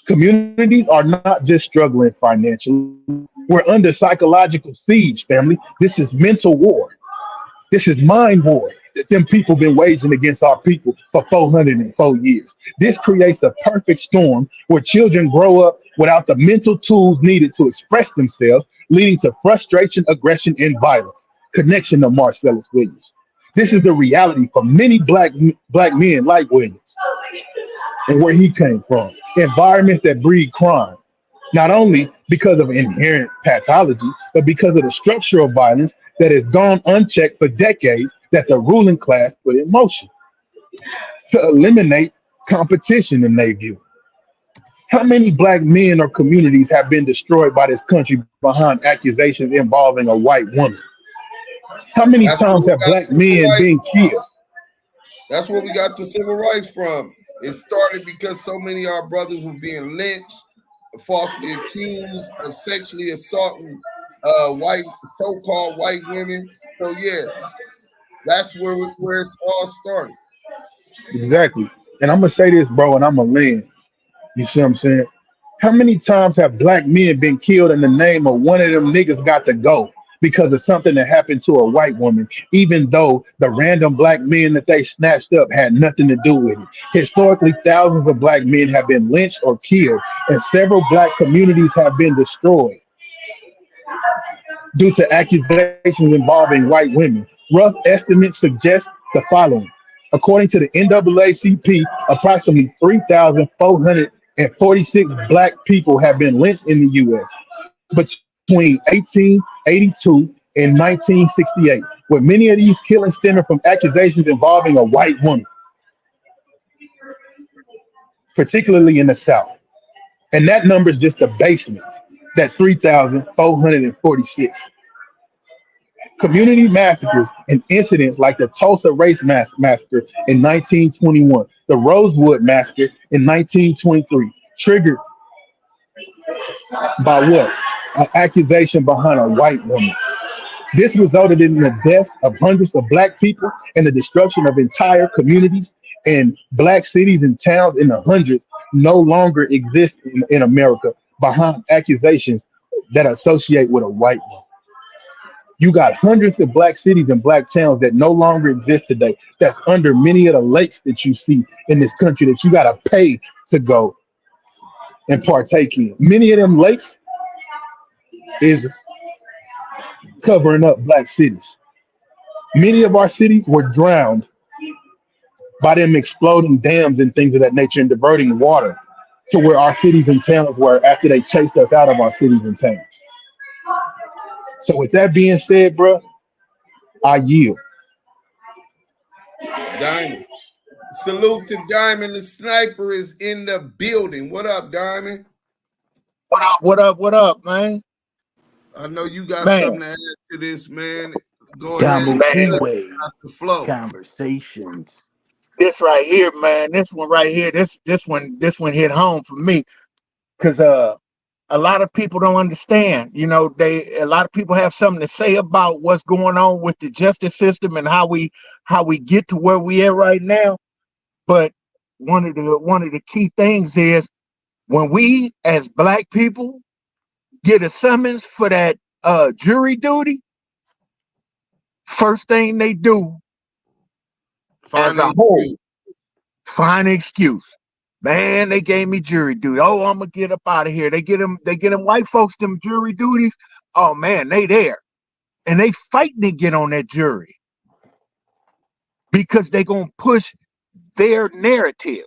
Communities are not just struggling financially. We're under psychological siege, family. This is mental war. This is mind war that them people been waging against our people for 404 years. This creates a perfect storm where children grow up without the mental tools needed to express themselves, leading to frustration, aggression, and violence. Connection to Marcellus Williams. This is the reality for many black men like Williams and where he came from. Environments that breed crime, not only because of inherent pathology, but because of the structural violence that has gone unchecked for decades that the ruling class put in motion to eliminate competition in their view. How many black men or communities have been destroyed by this country behind accusations involving a white woman? How many times have black men been killed? That's where we got the civil rights from. It started because so many of our brothers were being lynched, falsely accused of sexually assaulting white, so-called white women. So yeah, that's where it's all started. Exactly. And I'm gonna say this, bro, and I'm gonna land. You see what I'm saying? How many times have black men been killed in the name of one of them niggas got to go because of something that happened to a white woman, even though the random black men that they snatched up had nothing to do with it? Historically, thousands of black men have been lynched or killed, and several black communities have been destroyed due to accusations involving white women. Rough estimates suggest the following. According to the NAACP, approximately 3,446 black people have been lynched in the U.S. between 1882 and 1968, with many of these killings stemming from accusations involving a white woman, particularly in the South. And that number is just the basement, that 3,446. Community massacres and incidents like the Tulsa Race Massacre in 1921, the Rosewood Massacre in 1923, triggered by what? An accusation behind a white woman. This resulted in the deaths of hundreds of black people and the destruction of entire communities, and black cities and towns in the hundreds no longer exist in America behind accusations that associate with a white woman. You got hundreds of black cities and black towns that no longer exist today. That's under many of the lakes that you see in this country that you got to pay to go and partake in. Many of them lakes is covering up black cities. Many of our cities were drowned by them exploding dams and things of that nature and diverting water to where our cities and towns were after they chased us out of our cities and towns. So with that being said, bro, I yield. Diamond. Salute to Diamond. The sniper is in the building. What up, Diamond? What up? What up? What up, man? I know you got something to add to this, man. Go Damu ahead. Kiwe. The flow. Conversations. This right here, man. This one right here. This one hit home for me, because a lot of people don't understand. You know, a lot of people have something to say about what's going on with the justice system and how we get to where we are right now. But one of the key things is when we as black people get a summons for that jury duty, first thing they do as a whole, find an excuse. Man, they gave me jury duty. Oh, I'm gonna get up out of here. They get them white folks them jury duties. Oh man, they there. And they fighting to get on that jury because they gonna push their narrative.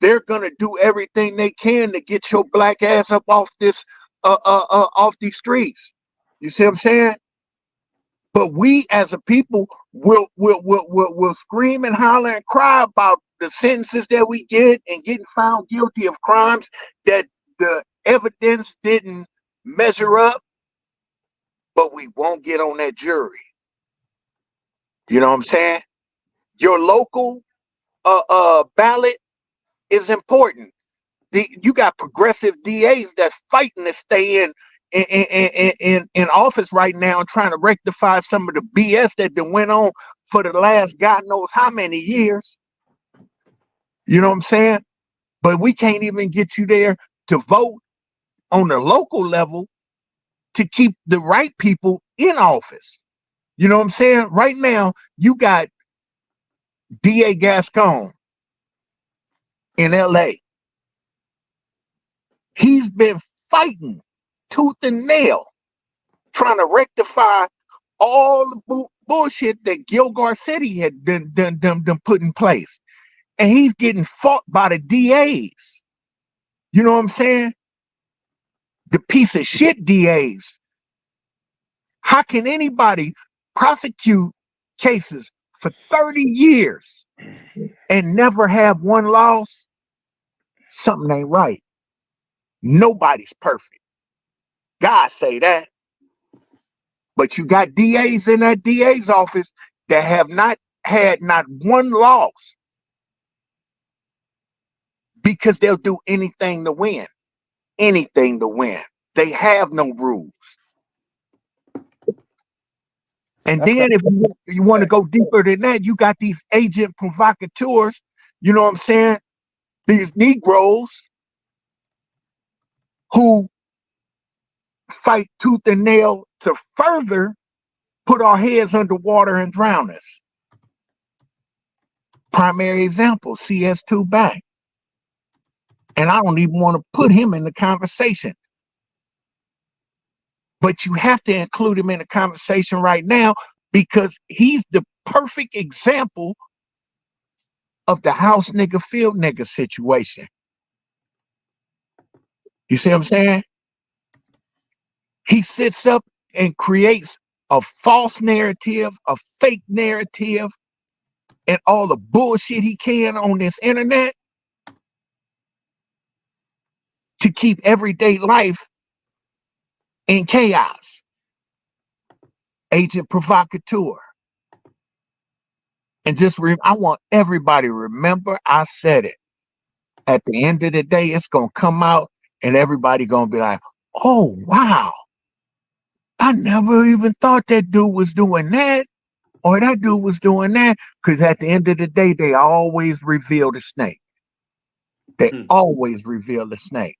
They're gonna do everything they can to get your black ass up off this off these streets. You see what I'm saying? But we as a people will scream and holler and cry about the sentences that we get and getting found guilty of crimes that the evidence didn't measure up, but we won't get on that jury. You know what I'm saying? Your local ballot is important. You got progressive DAs that's fighting to stay in office right now and trying to rectify some of the BS that went on for the last God knows how many years. You know what I'm saying? But we can't even get you there to vote on the local level to keep the right people in office. You know what I'm saying? Right now, you got DA Gascon in LA. He's been fighting tooth and nail, trying to rectify all the bullshit that Gil Garcetti had done put in place. And he's getting fought by the DAs. You know what I'm saying? The piece of shit DAs. How can anybody prosecute cases for 30 years and never have one loss? Something ain't right. Nobody's perfect. God say that. But you got DAs in that DA's office that have not had not one loss because they'll do anything to win. Anything to win. They have no rules. And then if you want to go deeper than that, you got these agent provocateurs, you know what I'm saying? These Negroes who fight tooth and nail to further put our heads underwater and drown us. Primary example, CS2 back. And I don't even want to put him in the conversation. But you have to include him in the conversation right now because he's the perfect example of the house nigga, field nigga situation. You see what I'm saying? He sits up and creates a false narrative, a fake narrative, and all the bullshit he can on this internet to keep everyday life in chaos. Agent provocateur. And just I want everybody to remember I said it. At the end of the day, it's going to come out and everybody going to be like, oh, wow. I never even thought that dude was doing that or that dude was doing that. Because at the end of the day, they always reveal the snake. They always reveal the snake.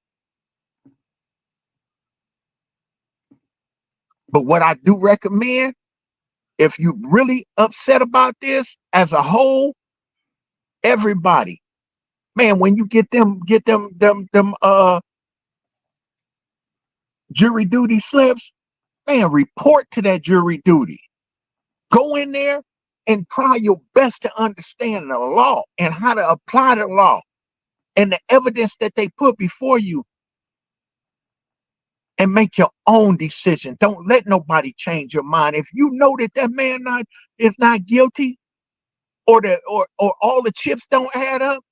But what I do recommend, if you're really upset about this as a whole, everybody, man, when you get them jury duty slips, man, report to that jury duty. Go in there and try your best to understand the law and how to apply the law and the evidence that they put before you and make your own decision. Don't let nobody change your mind. If you know that that man is not guilty or all the chips don't add up,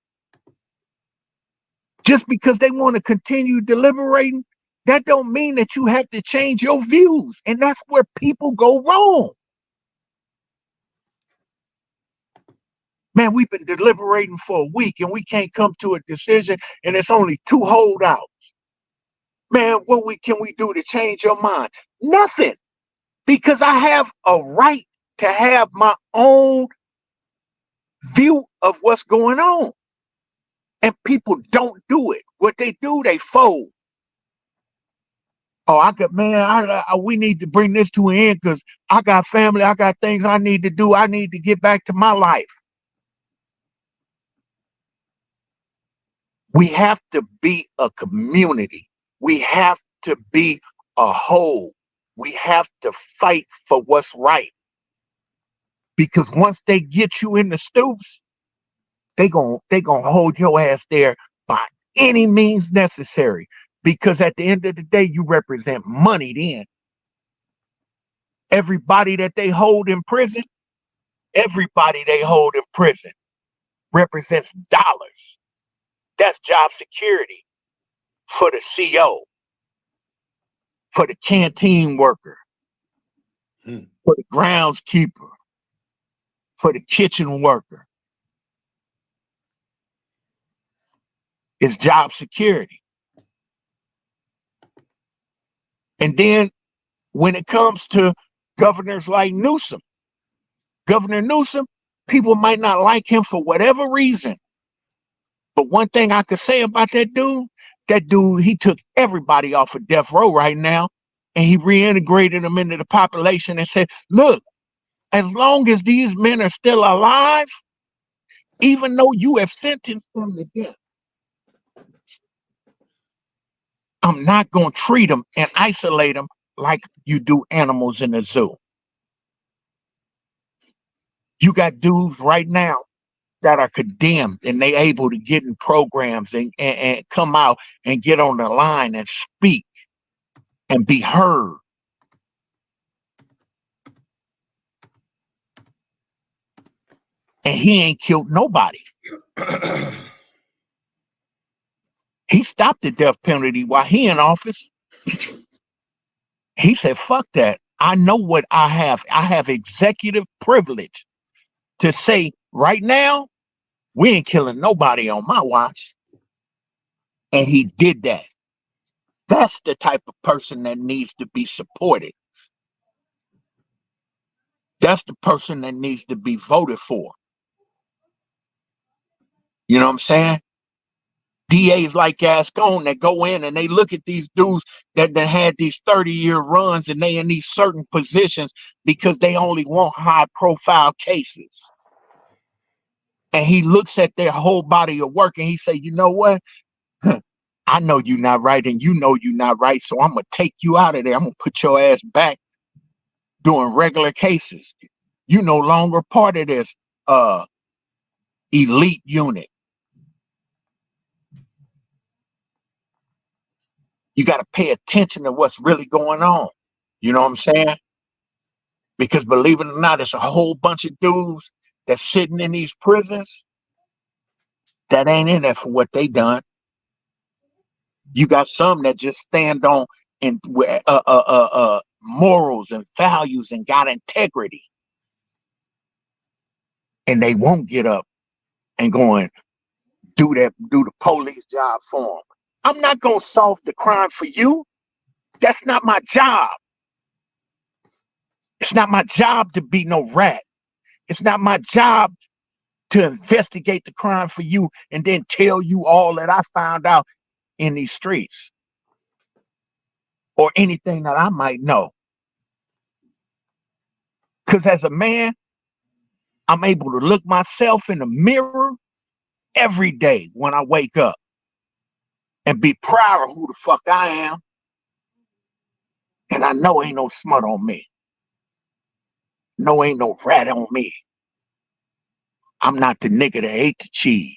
just because they want to continue deliberating, that don't mean that you have to change your views. And that's where people go wrong. Man, we've been deliberating for a week and we can't come to a decision and it's only 2 holdouts. Man, what can we do to change your mind? Nothing. Because I have a right to have my own view of what's going on. And people don't do it. What they do, they fold. Oh, we need to bring this to an end because I got family, I got things I need to do. I need to get back to my life. We have to be a community. We have to be a whole. We have to fight for what's right. Because once they get you in the stoops, they gonna hold your ass there by any means necessary. Because at the end of the day, you represent money then. Everybody that they hold in prison represents dollars. That's job security for the CO, for the canteen worker, for the groundskeeper, for the kitchen worker. It's job security. And then when it comes to governors like Governor Newsom, people might not like him for whatever reason. But one thing I could say about that dude, he took everybody off of death row right now, and he reintegrated them into the population and said, look, as long as these men are still alive, even though you have sentenced them to death, I'm not going to treat them and isolate them like you do animals in the zoo. You got dudes right now that are condemned and they able to get in programs and come out and get on the line and speak and be heard. And he ain't killed nobody. He stopped the death penalty while he in office. He said, fuck that. I know what I have. I have executive privilege to say right now, we ain't killing nobody on my watch. And he did that. That's the type of person that needs to be supported. That's the person that needs to be voted for. You know what I'm saying? DAs like Gascon that go in and they look at these dudes that had these 30-year runs and they in these certain positions because they only want high-profile cases. And he looks at their whole body of work and he say, you know what? I know you're not right and you know you're not right, so I'm going to take you out of there. I'm going to put your ass back doing regular cases. You no longer part of this elite unit. You got to pay attention to what's really going on. You know what I'm saying? Because believe it or not, there's a whole bunch of dudes that's sitting in these prisons that ain't in there for what they done. You got some that just stand on morals and values and got integrity. And they won't get up and go and do the police job for them. I'm not going to solve the crime for you. That's not my job. It's not my job to be no rat. It's not my job to investigate the crime for you and then tell you all that I found out in these streets or anything that I might know. Because as a man, I'm able to look myself in the mirror every day when I wake up and be proud of who the fuck I am. And I know ain't no smut on me. No, ain't no rat on me. I'm not the nigga that ate the cheese.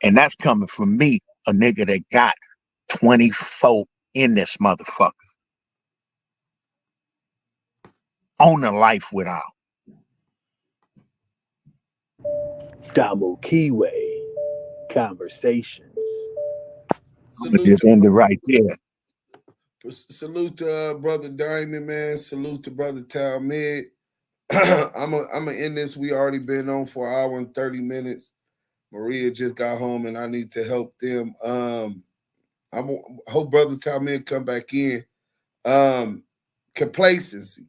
And that's coming from me, a nigga that got 24 in this motherfucker. On a life without. Damu Kiwe, Conversations. Just end it right there. Salute to brother Diamond, man. Salute to brother Talmud. I'm gonna end this. We already been on for an hour and 30 minutes. Maria just got home and I need to help them. I hope brother Talmud come back in. Complacency.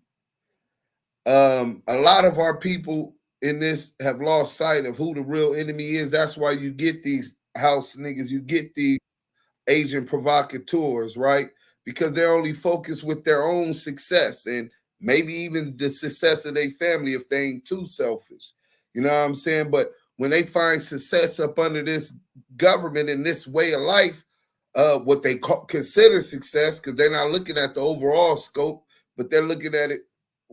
A lot of our people in this have lost sight of who the real enemy is. That's why you get these house niggas, you get these agent provocateurs, right? Because they're only focused with their own success and maybe even the success of their family if they ain't too selfish. You know what I'm saying? But when they find success up under this government and this way of life, what they consider success, because they're not looking at the overall scope, but they're looking at it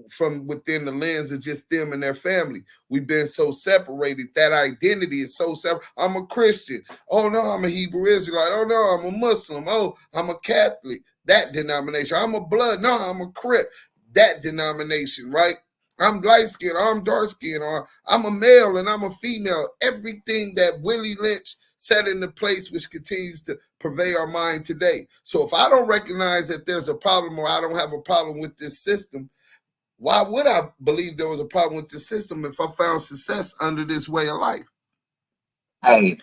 from within the lens of just them and their family. We've been so separated. That identity is so separate. I'm a Christian. Oh no, I'm a Hebrew Israelite. Oh no, I'm a Muslim. Oh, I'm a Catholic. That denomination. I'm a blood. No, I'm a Crip. That denomination, right? I'm light skinned. I'm dark skinned. Or I'm a male and I'm a female. Everything that Willie Lynch set into place, which continues to pervade our mind today. So if I don't recognize that there's a problem, or I don't have a problem with this system, why would I believe there was a problem with the system if I found success under this way of life? Hey,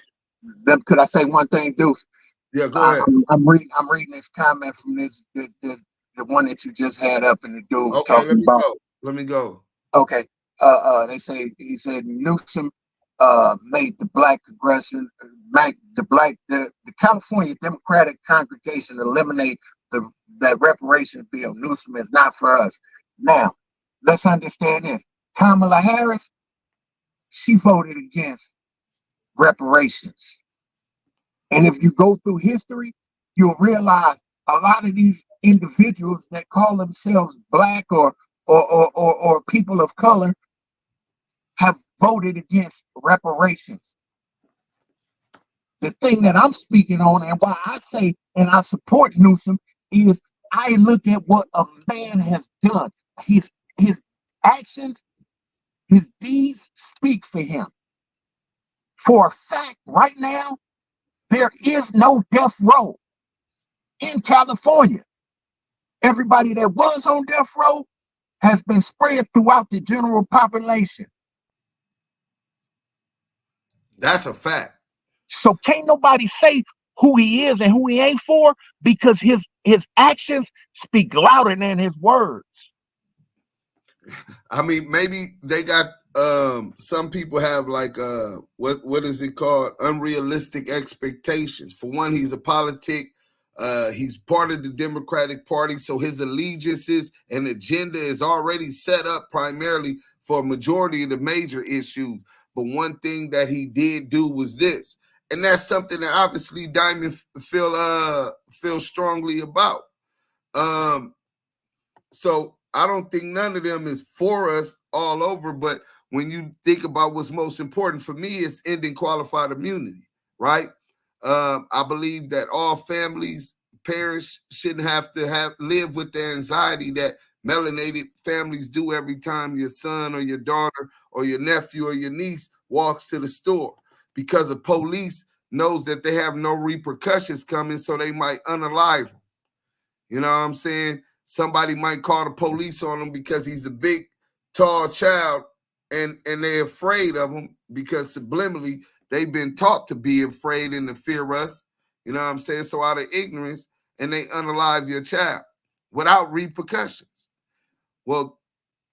could I say one thing, Deuce? Yeah, go ahead. I'm reading this comment from the one that you just had up, and the dude was talking about. Let me go. Okay. He said Newsom made the black aggression, the California Democratic Congregation eliminate that reparations bill. Newsom is not for us. Now, let's understand this. Kamala Harris, she voted against reparations. And if you go through history, you'll realize a lot of these individuals that call themselves black or people of color have voted against reparations. The thing that I'm speaking on, and why I say and I support Newsom, is I look at what a man has done. His actions, his deeds speak for him. For a fact, right now, there is no death row in California. Everybody that was on death row has been spread throughout the general population. That's a fact. So can't nobody say who he is and who he ain't for, because his actions speak louder than his words. I mean, maybe they got some people have like what is it called? Unrealistic expectations. For one, he's a politic. He's part of the Democratic Party, so his allegiances and agenda is already set up primarily for a majority of the major issues. But one thing that he did do was this, and that's something that obviously Diamond feel strongly about. So I don't think none of them is for us all over, but when you think about what's most important for me, is ending qualified immunity, right? I believe that all families, parents shouldn't have to live with the anxiety that melanated families do every time your son or your daughter or your nephew or your niece walks to the store, because the police knows that they have no repercussions coming, so they might unalive them. You know what I'm saying? Somebody might call the police on him because he's a big, tall child, and they're afraid of him because subliminally they've been taught to be afraid and to fear us. You know what I'm saying? So out of ignorance, and they unalive your child without repercussions. Well,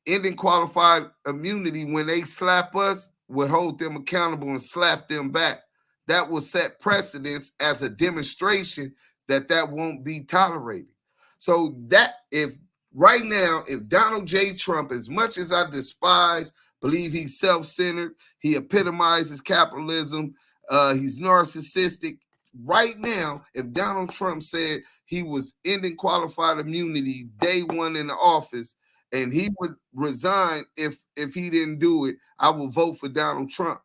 ending qualified immunity, when they slap us, would hold them accountable and slap them back. That will set precedence as a demonstration that won't be tolerated. So that if right now, if Donald J. Trump, as much as I despise, believe he's self-centered, he epitomizes capitalism, he's narcissistic. Right now, if Donald Trump said he was ending qualified immunity day one in the office, and he would resign if he didn't do it, I will vote for Donald Trump.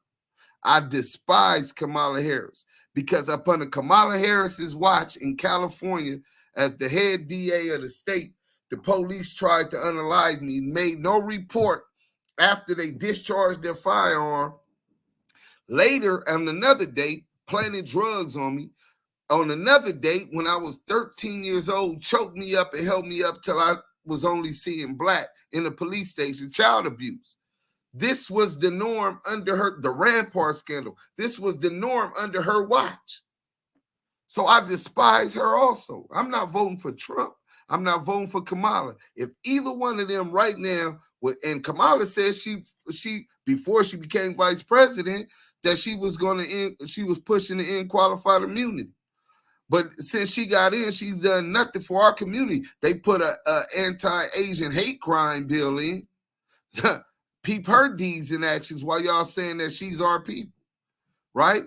I despise Kamala Harris, because up under Kamala Harris's watch in California, as the head DA of the state, the police tried to unalive me, made no report after they discharged their firearm. Later, on another date, planted drugs on me. On another date, when I was 13 years old, choked me up and held me up till I was only seeing black in a police station, child abuse. This was the norm under the Rampart scandal. This was the norm under her watch. So I despise her also. I'm not voting for Trump. I'm not voting for Kamala. If either one of them right now And Kamala said she before she became vice president that she was pushing to end qualified immunity. But since she got in, she's done nothing for our community. They put a anti-Asian hate crime bill in. Peep her deeds and actions while y'all saying that she's our people, right?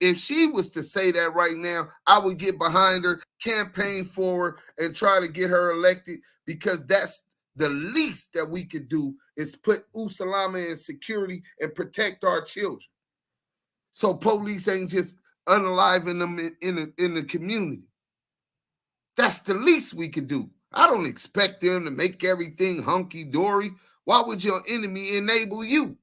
If she was to say that right now, I would get behind her, campaign for her, and try to get her elected, because that's the least that we could do is put Usalama in security and protect our children. So police ain't just unaliving them in the community. That's the least we could do. I don't expect them to make everything hunky-dory. Why would your enemy enable you?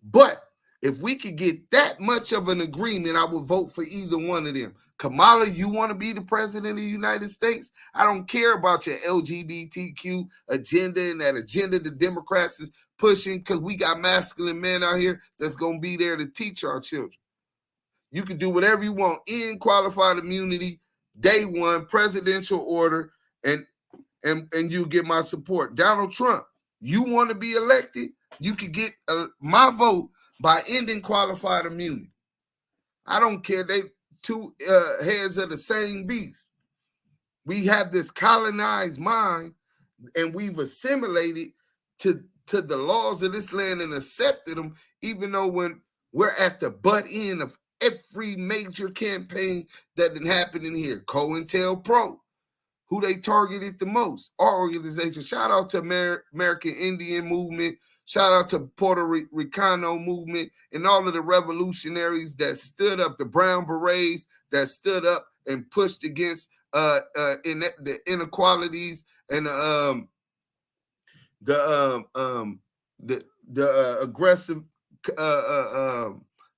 But if we could get that much of an agreement, I would vote for either one of them. Kamala, you want to be the president of the United States? I don't care about your LGBTQ agenda and that agenda the Democrats is pushing, because we got masculine men out here that's going to be there to teach our children. You can do whatever you want. In qualified immunity, day one, presidential order, and you get my support. Donald Trump, you want to be elected? You could get my vote by ending qualified immunity. I don't care. They two heads of the same beast. We have this colonized mind, and we've assimilated to the laws of this land and accepted them, even though when we're at the butt end of every major campaign that did happen in here. COINTELPRO, who they targeted the most, our organization. Shout out to American Indian movement. Shout out to Puerto Ricano movement and all of the revolutionaries that stood up, the Brown Berets that stood up and pushed against the inequalities and the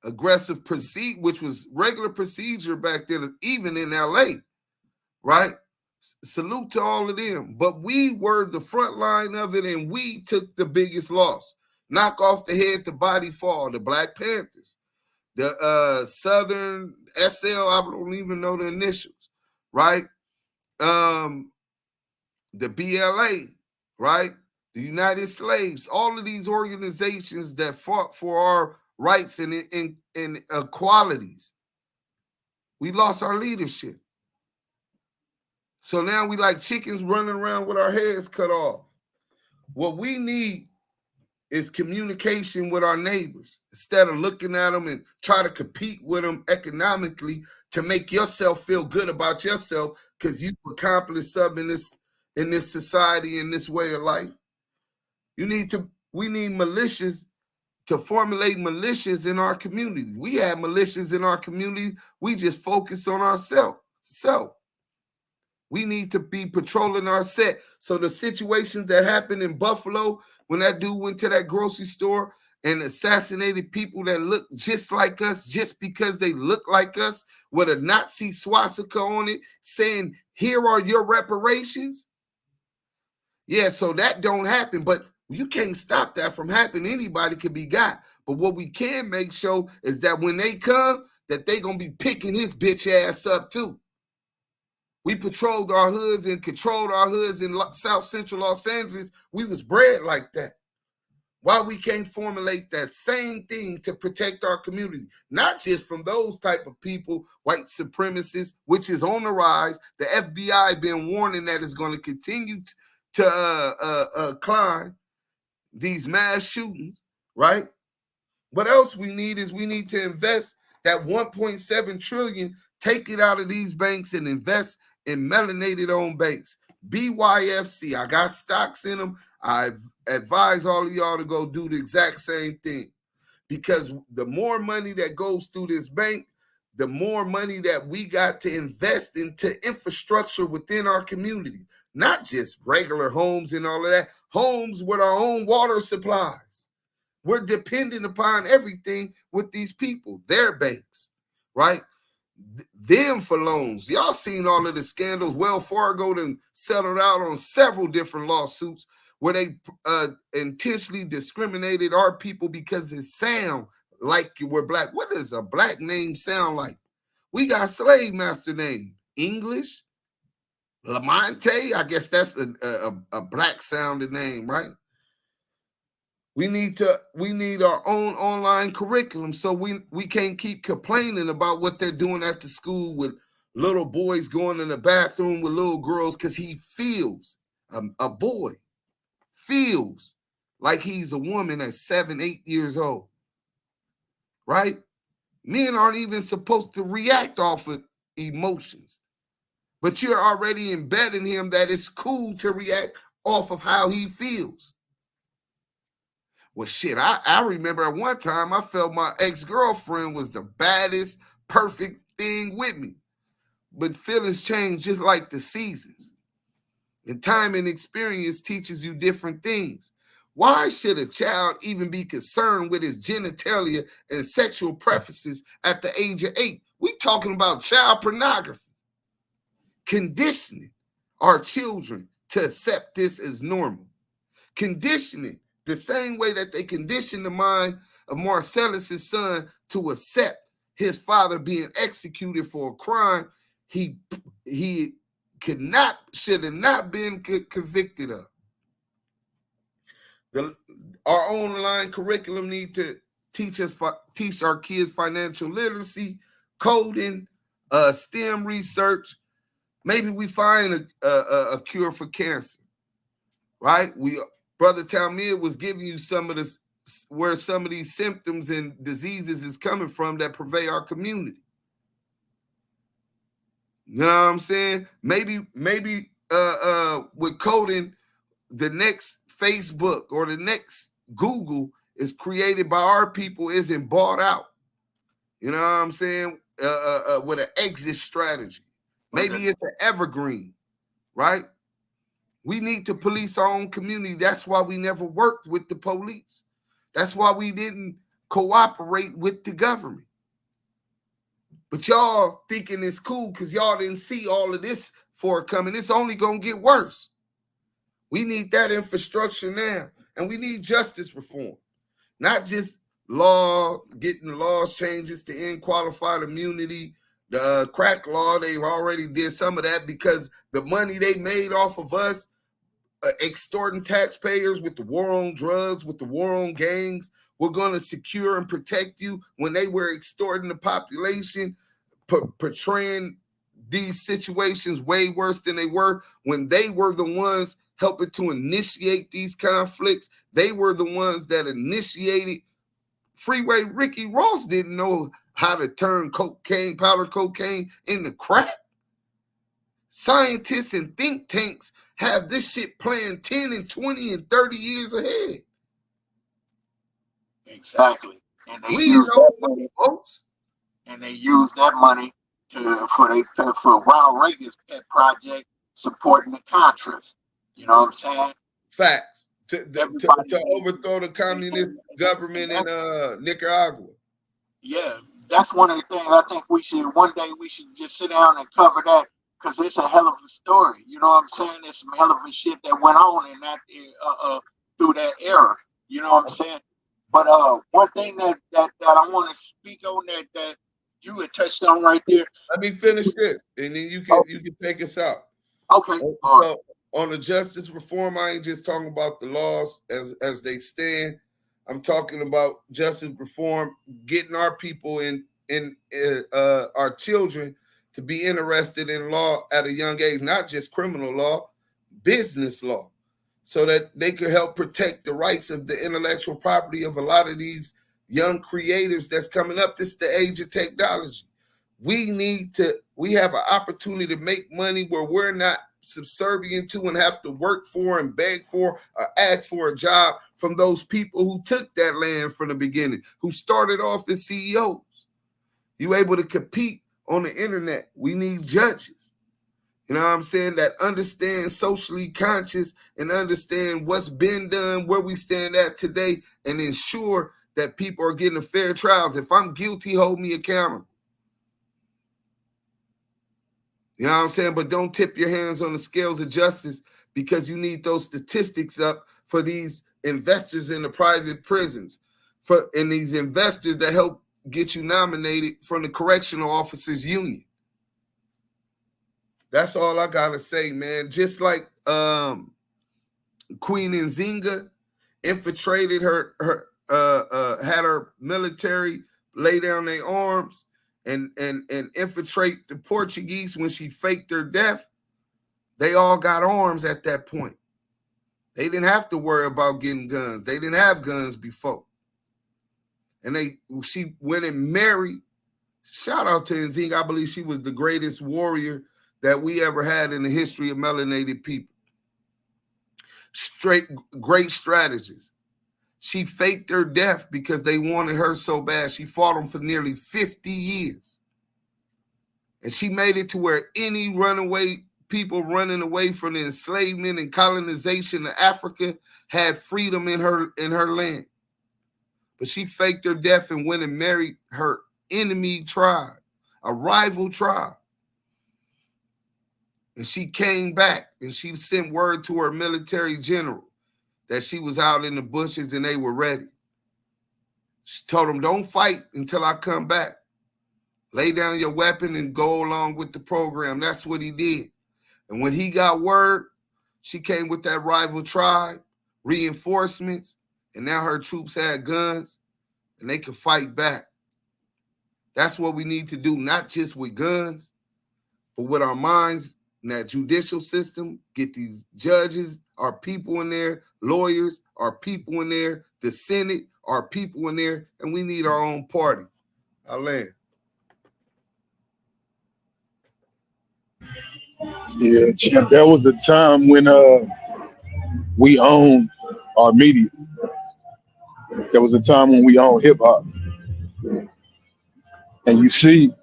aggressive procedure, which was regular procedure back then, even in LA, right? Salute to all of them. But we were the front line of it, and we took the biggest loss. Knock off the head, the body fall. The Black Panthers, the Southern SL, I don't even know the initials, right? The BLA, right? The United Slaves, all of these organizations that fought for our rights and equalities. We lost our leadership. So now we like chickens running around with our heads cut off. What we need is communication with our neighbors instead of looking at them and try to compete with them economically to make yourself feel good about yourself because you've accomplished something in this society, in this way of life. We need militias to formulate militias in our community. We have militias in our community. We just focus on ourselves. We need to be patrolling our set. So the situations that happened in Buffalo, when that dude went to that grocery store and assassinated people that look just like us, just because they look like us, with a Nazi swastika on it, saying, here are your reparations. Yeah, so that don't happen, but you can't stop that from happening. Anybody could be got. But what we can make sure is that when they come, that they going to be picking his bitch ass up too. We patrolled our hoods and controlled our hoods in South Central Los Angeles. We was bred like that. Why we can't formulate that same thing to protect our community? Not just from those type of people, white supremacists, which is on the rise. The FBI been warning that it's going to continue to climb these mass shootings, right? What else we need to invest that 1.7 trillion, take it out of these banks and invest in melanated owned banks. BYFC, I got stocks in them. I advise all of y'all to go do the exact same thing, because the more money that goes through this bank, the more money that we got to invest into infrastructure within our community, not just regular homes and all of that, homes with our own water supplies. We're dependent upon everything with these people, their banks, right? Them for loans. Y'all seen all of the scandals. Wells Fargo done settled out on several different lawsuits where they intentionally discriminated our people because it sound like we're black. What does a black name sound like? We got slave master name. English, Lamonte, I guess that's a black sounding name, right? We need our own online curriculum, so we can't keep complaining about what they're doing at the school with little boys going in the bathroom with little girls, because he feels, a boy feels like he's a woman at 7, 8 years old, right? Men aren't even supposed to react off of emotions, but you're already embedding him that it's cool to react off of how he feels. Well, shit, I remember at one time I felt my ex-girlfriend was the baddest, perfect thing with me. But feelings change just like the seasons. And time and experience teaches you different things. Why should a child even be concerned with his genitalia and sexual preferences at the age of 8? We talking about child pornography. Conditioning our children to accept this as normal. Conditioning the same way that they conditioned the mind of Marcellus' son to accept his father being executed for a crime he should have not been convicted of. Our online curriculum need to teach our kids financial literacy, coding, STEM research. Maybe we find a cure for cancer, right? Brother Talmir was giving you some of this, where some of these symptoms and diseases is coming from that pervade our community. You know what I'm saying? Maybe with coding, the next Facebook or the next Google is created by our people, isn't bought out. You know what I'm saying? With an exit strategy. Maybe it's an evergreen, right? We need to police our own community. That's why we never worked with the police. That's why we didn't cooperate with the government. But y'all thinking it's cool because y'all didn't see all of this for it coming. It's only going to get worse. We need that infrastructure now. And we need justice reform. Not just getting laws changes to end qualified immunity. The crack law, they've already did some of that because the money they made off of us, extorting taxpayers with the war on drugs, with the war on gangs. We're going to secure and protect you when they were extorting the population, portraying these situations way worse than they were when they were the ones helping to initiate these conflicts. They were the ones that initiated Freeway. Ricky Ross didn't know how to turn powder cocaine into crack. Scientists and think tanks have this shit planned 10 and 20 and 30 years ahead. Exactly. And they use that money, folks. And they use that money for Ronald Reagan's pet project supporting the Contras. You know what I'm saying? Facts. To overthrow the communist government in Nicaragua. Yeah, that's one of the things I think one day we should just sit down and cover that, because it's a hell of a story. You know what I'm saying? There's some hell of a shit that went on in that through that era. You know what I'm saying? But one thing that I want to speak on that you had touched on right there. Let me finish this, and then you can take us out. Okay. So, on the justice reform, I ain't just talking about the laws as they stand. I'm talking about justice reform, getting our people in our children to be interested in law at a young age, not just criminal law, business law, so that they could help protect the rights of the intellectual property of a lot of these young creatives that's coming up. This is the age of technology. We have an opportunity to make money where we're not subservient to and have to work for and beg for or ask for a job from those people who took that land from the beginning, who started off as CEOs. You able to compete on the internet. We need judges, you know what I'm saying, that understand socially conscious and understand what's been done, where we stand at today, and ensure that people are getting a fair trials. If I'm guilty, hold me accountable. You know what I'm saying? But don't tip your hands on the scales of justice, because you need those statistics up for these investors in the private prisons, and these investors that help get you nominated from the correctional officers union. That's all I gotta say, man. Just like Queen Nzinga, infiltrated had her military lay down their arms and infiltrate the Portuguese when she faked her death. They all got arms at that point. They didn't have to worry about getting guns. They didn't have guns before. And she went and married. Shout out to Nzinga. I believe she was the greatest warrior that we ever had in the history of melanated people. Great strategist. She faked her death because they wanted her so bad. She fought them for nearly 50 years. And she made it to where any runaway people running away from the enslavement and colonization of Africa had freedom in her land. But she faked her death and went and married her enemy tribe, a rival tribe. And she came back and she sent word to her military general that she was out in the bushes and they were ready. She told them, don't fight until I come back. Lay down your weapon and go along with the program. That's what he did. And when he got word, she came with that rival tribe, reinforcements, and now her troops had guns and they could fight back. That's what we need to do, not just with guns, but with our minds in that judicial system. Get these judges, our people in there, lawyers, our people in there, the Senate, our people in there, and we need our own party. I'll land. Yeah, champ, there was a time when we owned our media. There was a time when we owned hip hop. And you see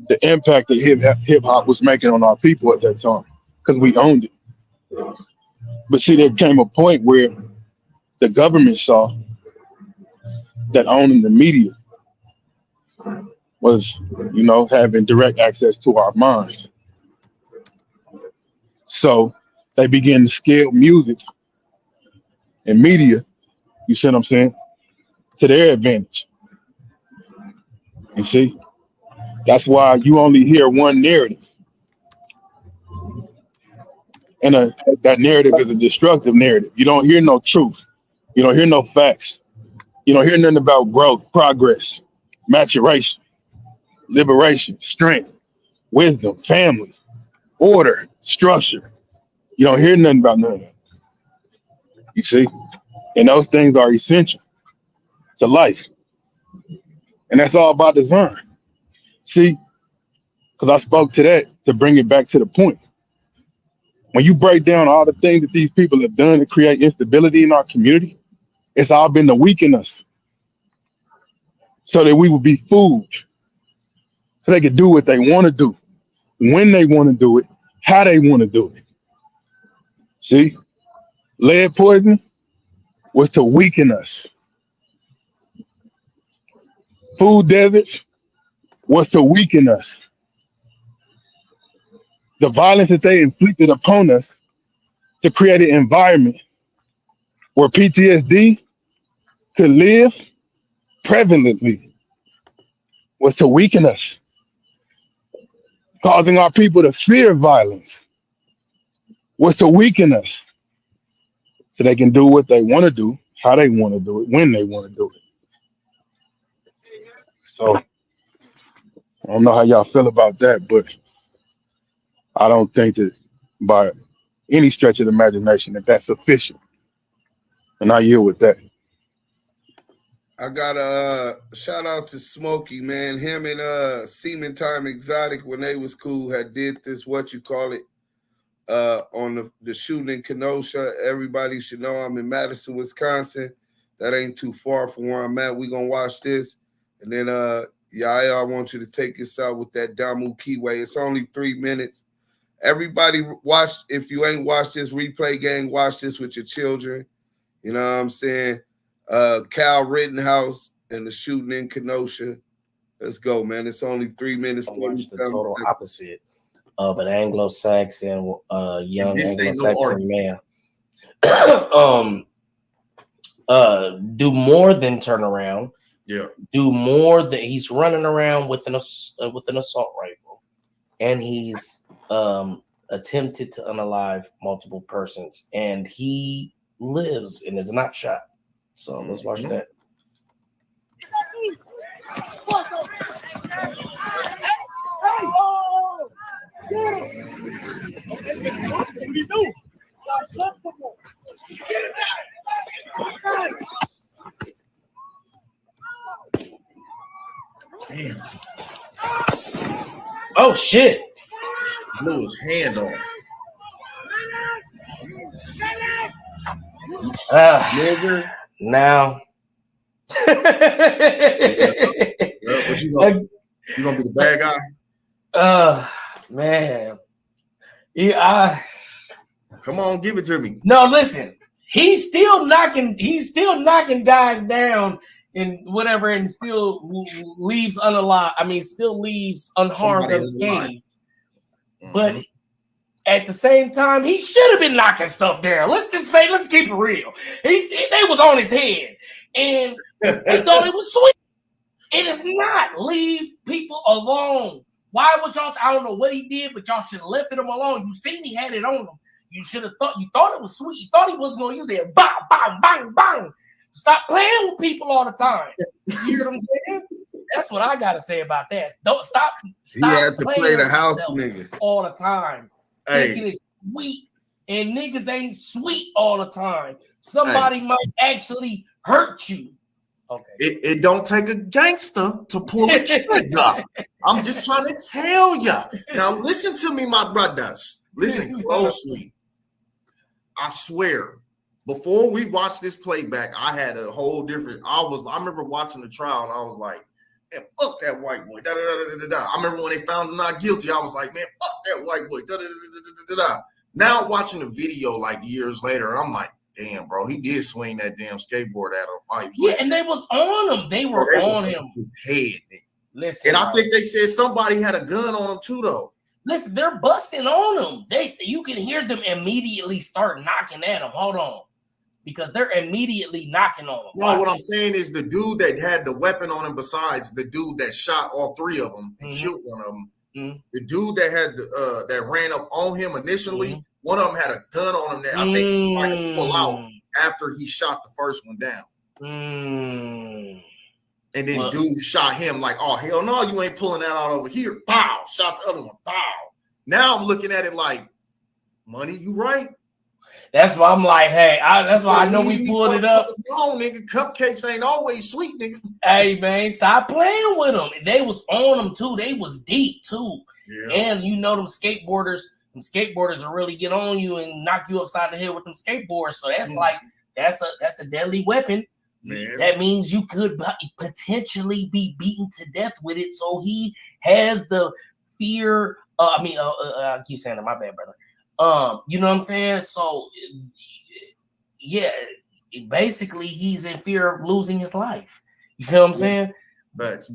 the impact that hip hop was making on our people at that time because we owned it. But see, there came a point where the government saw that owning the media was, having direct access to our minds. So they began to scale music and media, you see what I'm saying, to their advantage. You see? That's why you only hear one narrative. And that narrative is a destructive narrative. You don't hear no truth. You don't hear no facts. You don't hear nothing about growth, progress, maturation, liberation, strength, wisdom, family, order, structure. You don't hear nothing about none of that. You see? And those things are essential to life. And that's all about design. See? Because I spoke to that to bring it back to the point. When you break down all the things that these people have done to create instability in our community, it's all been to weaken us so that we would be fooled, so they could do what they want to do, when they want to do it, how they want to do it. See, lead poisoning was to weaken us. Food deserts was to weaken us. The violence that they inflicted upon us to create an environment where PTSD could live prevalently was to weaken us, causing our people to fear violence was to weaken us so they can do what they want to do, how they want to do it, when they want to do it. So I don't know how y'all feel about that, but I don't think that by any stretch of the imagination that that's sufficient. And I yield with that. I got a shout out to Smokey, man. Him and Seaman Time Exotic, when they was cool, had did this, on the shooting in Kenosha. Everybody should know I'm in Madison, Wisconsin. That ain't too far from where I'm at. We gonna watch this. And then Yaya, I want you to take us out with that Damu Kiwe. It's only 3 minutes. Everybody watch, if you ain't watched this replay gang, watch this with your children. You know what I'm saying? Cal Rittenhouse and the shooting in Kenosha. Let's go, man. It's only 3 minutes. The total opposite of an Anglo-Saxon, young Anglo-Saxon man. Do more than turn around. Yeah. Do more than he's running around with an assault rifle, and he's attempted to unalive multiple persons, and he lives and is not shot. So let's watch that. Damn. Oh shit. Blew his hand off. Nigga. Now. But you gonna be the bad guy? Man. Yeah, come on, give it to me. No, listen. He's still knocking guys down and whatever, and still leaves unalive. I mean, still leaves unharmed, unscathed. But at the same time, he should have been knocking stuff down. Let's keep it real. They was on his head, and they thought it was sweet. And it's not. Leave people alone. Why would y'all? I don't know what he did, but y'all should have left him alone. You seen he had it on him. You should have thought. You thought it was sweet. You thought he wasn't going to use it. Bang, bang, bang, bang. Stop playing with people all the time. You hear what I'm saying? That's what I gotta say about that. Don't stop. He had to play the house nigga all the time. Hey. Thinking it's sweet, and niggas ain't sweet all the time. Somebody might actually hurt you. Okay. It don't take a gangster to pull a trigger. I'm just trying to tell you. Now listen to me, my brothers. Listen closely. I swear, before we watched this playback, I had a whole different. I remember watching the trial, and I was like, "Man, fuck that white boy." Da, da, da, da, da, da. I remember when they found him not guilty. I was like, "Man, fuck that white boy." Da, da, da, da, da, da, da. Now watching the video like years later, I'm like, damn, bro, he did swing that damn skateboard at him. Yeah, and they was on him. They were on him. Head, nigga. Listen, and I think they said somebody had a gun on him too, though. Listen, they're busting on him. You can hear them immediately start knocking at him. Hold on, because they're immediately knocking on him. No, what I'm saying is the dude that had the weapon on him, besides the dude that shot all three of them and killed one of them, the dude that had that ran up on him initially. One of them had a gun on him that I think he tried to pull out after he shot the first one down. And then dude shot him like, oh, hell no, you ain't pulling that out over here. Pow! Shot the other one. Pow! Now I'm looking at it like, money, you right? That's why I'm like, hey, that's why I know we pulled it up. Wrong, nigga. Cupcakes ain't always sweet, nigga. Hey, man, stop playing with them. They was on them, too. They was deep, too. Yeah. And you know them skateboarders will really get on you and knock you upside the head with them skateboards. So that's like that's a deadly weapon. Man. That means you could potentially be beaten to death with it. So he has the fear. I keep saying that, my bad, brother. You know what I'm saying? So yeah, basically he's in fear of losing his life. You feel what I'm saying? But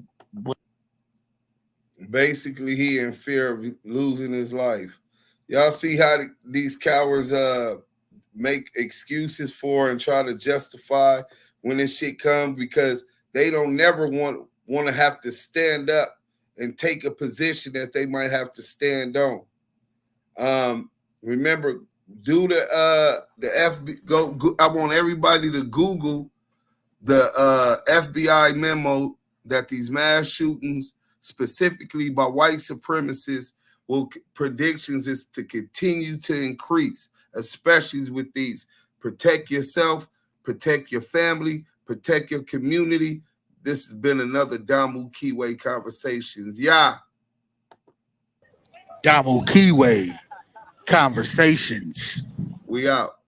basically he in fear of losing his life. Y'all see how these cowards make excuses for and try to justify when this shit comes, because they don't never want to have to stand up and take a position that they might have to stand on. Remember, do the FBI go. I want everybody to Google the FBI memo that these mass shootings, specifically by white supremacists, predictions is to continue to increase, especially with these. Protect yourself, protect your family, protect your community. This has been another Damu Kiwe Conversations. Yeah. Damu Kiwe Conversations. We out.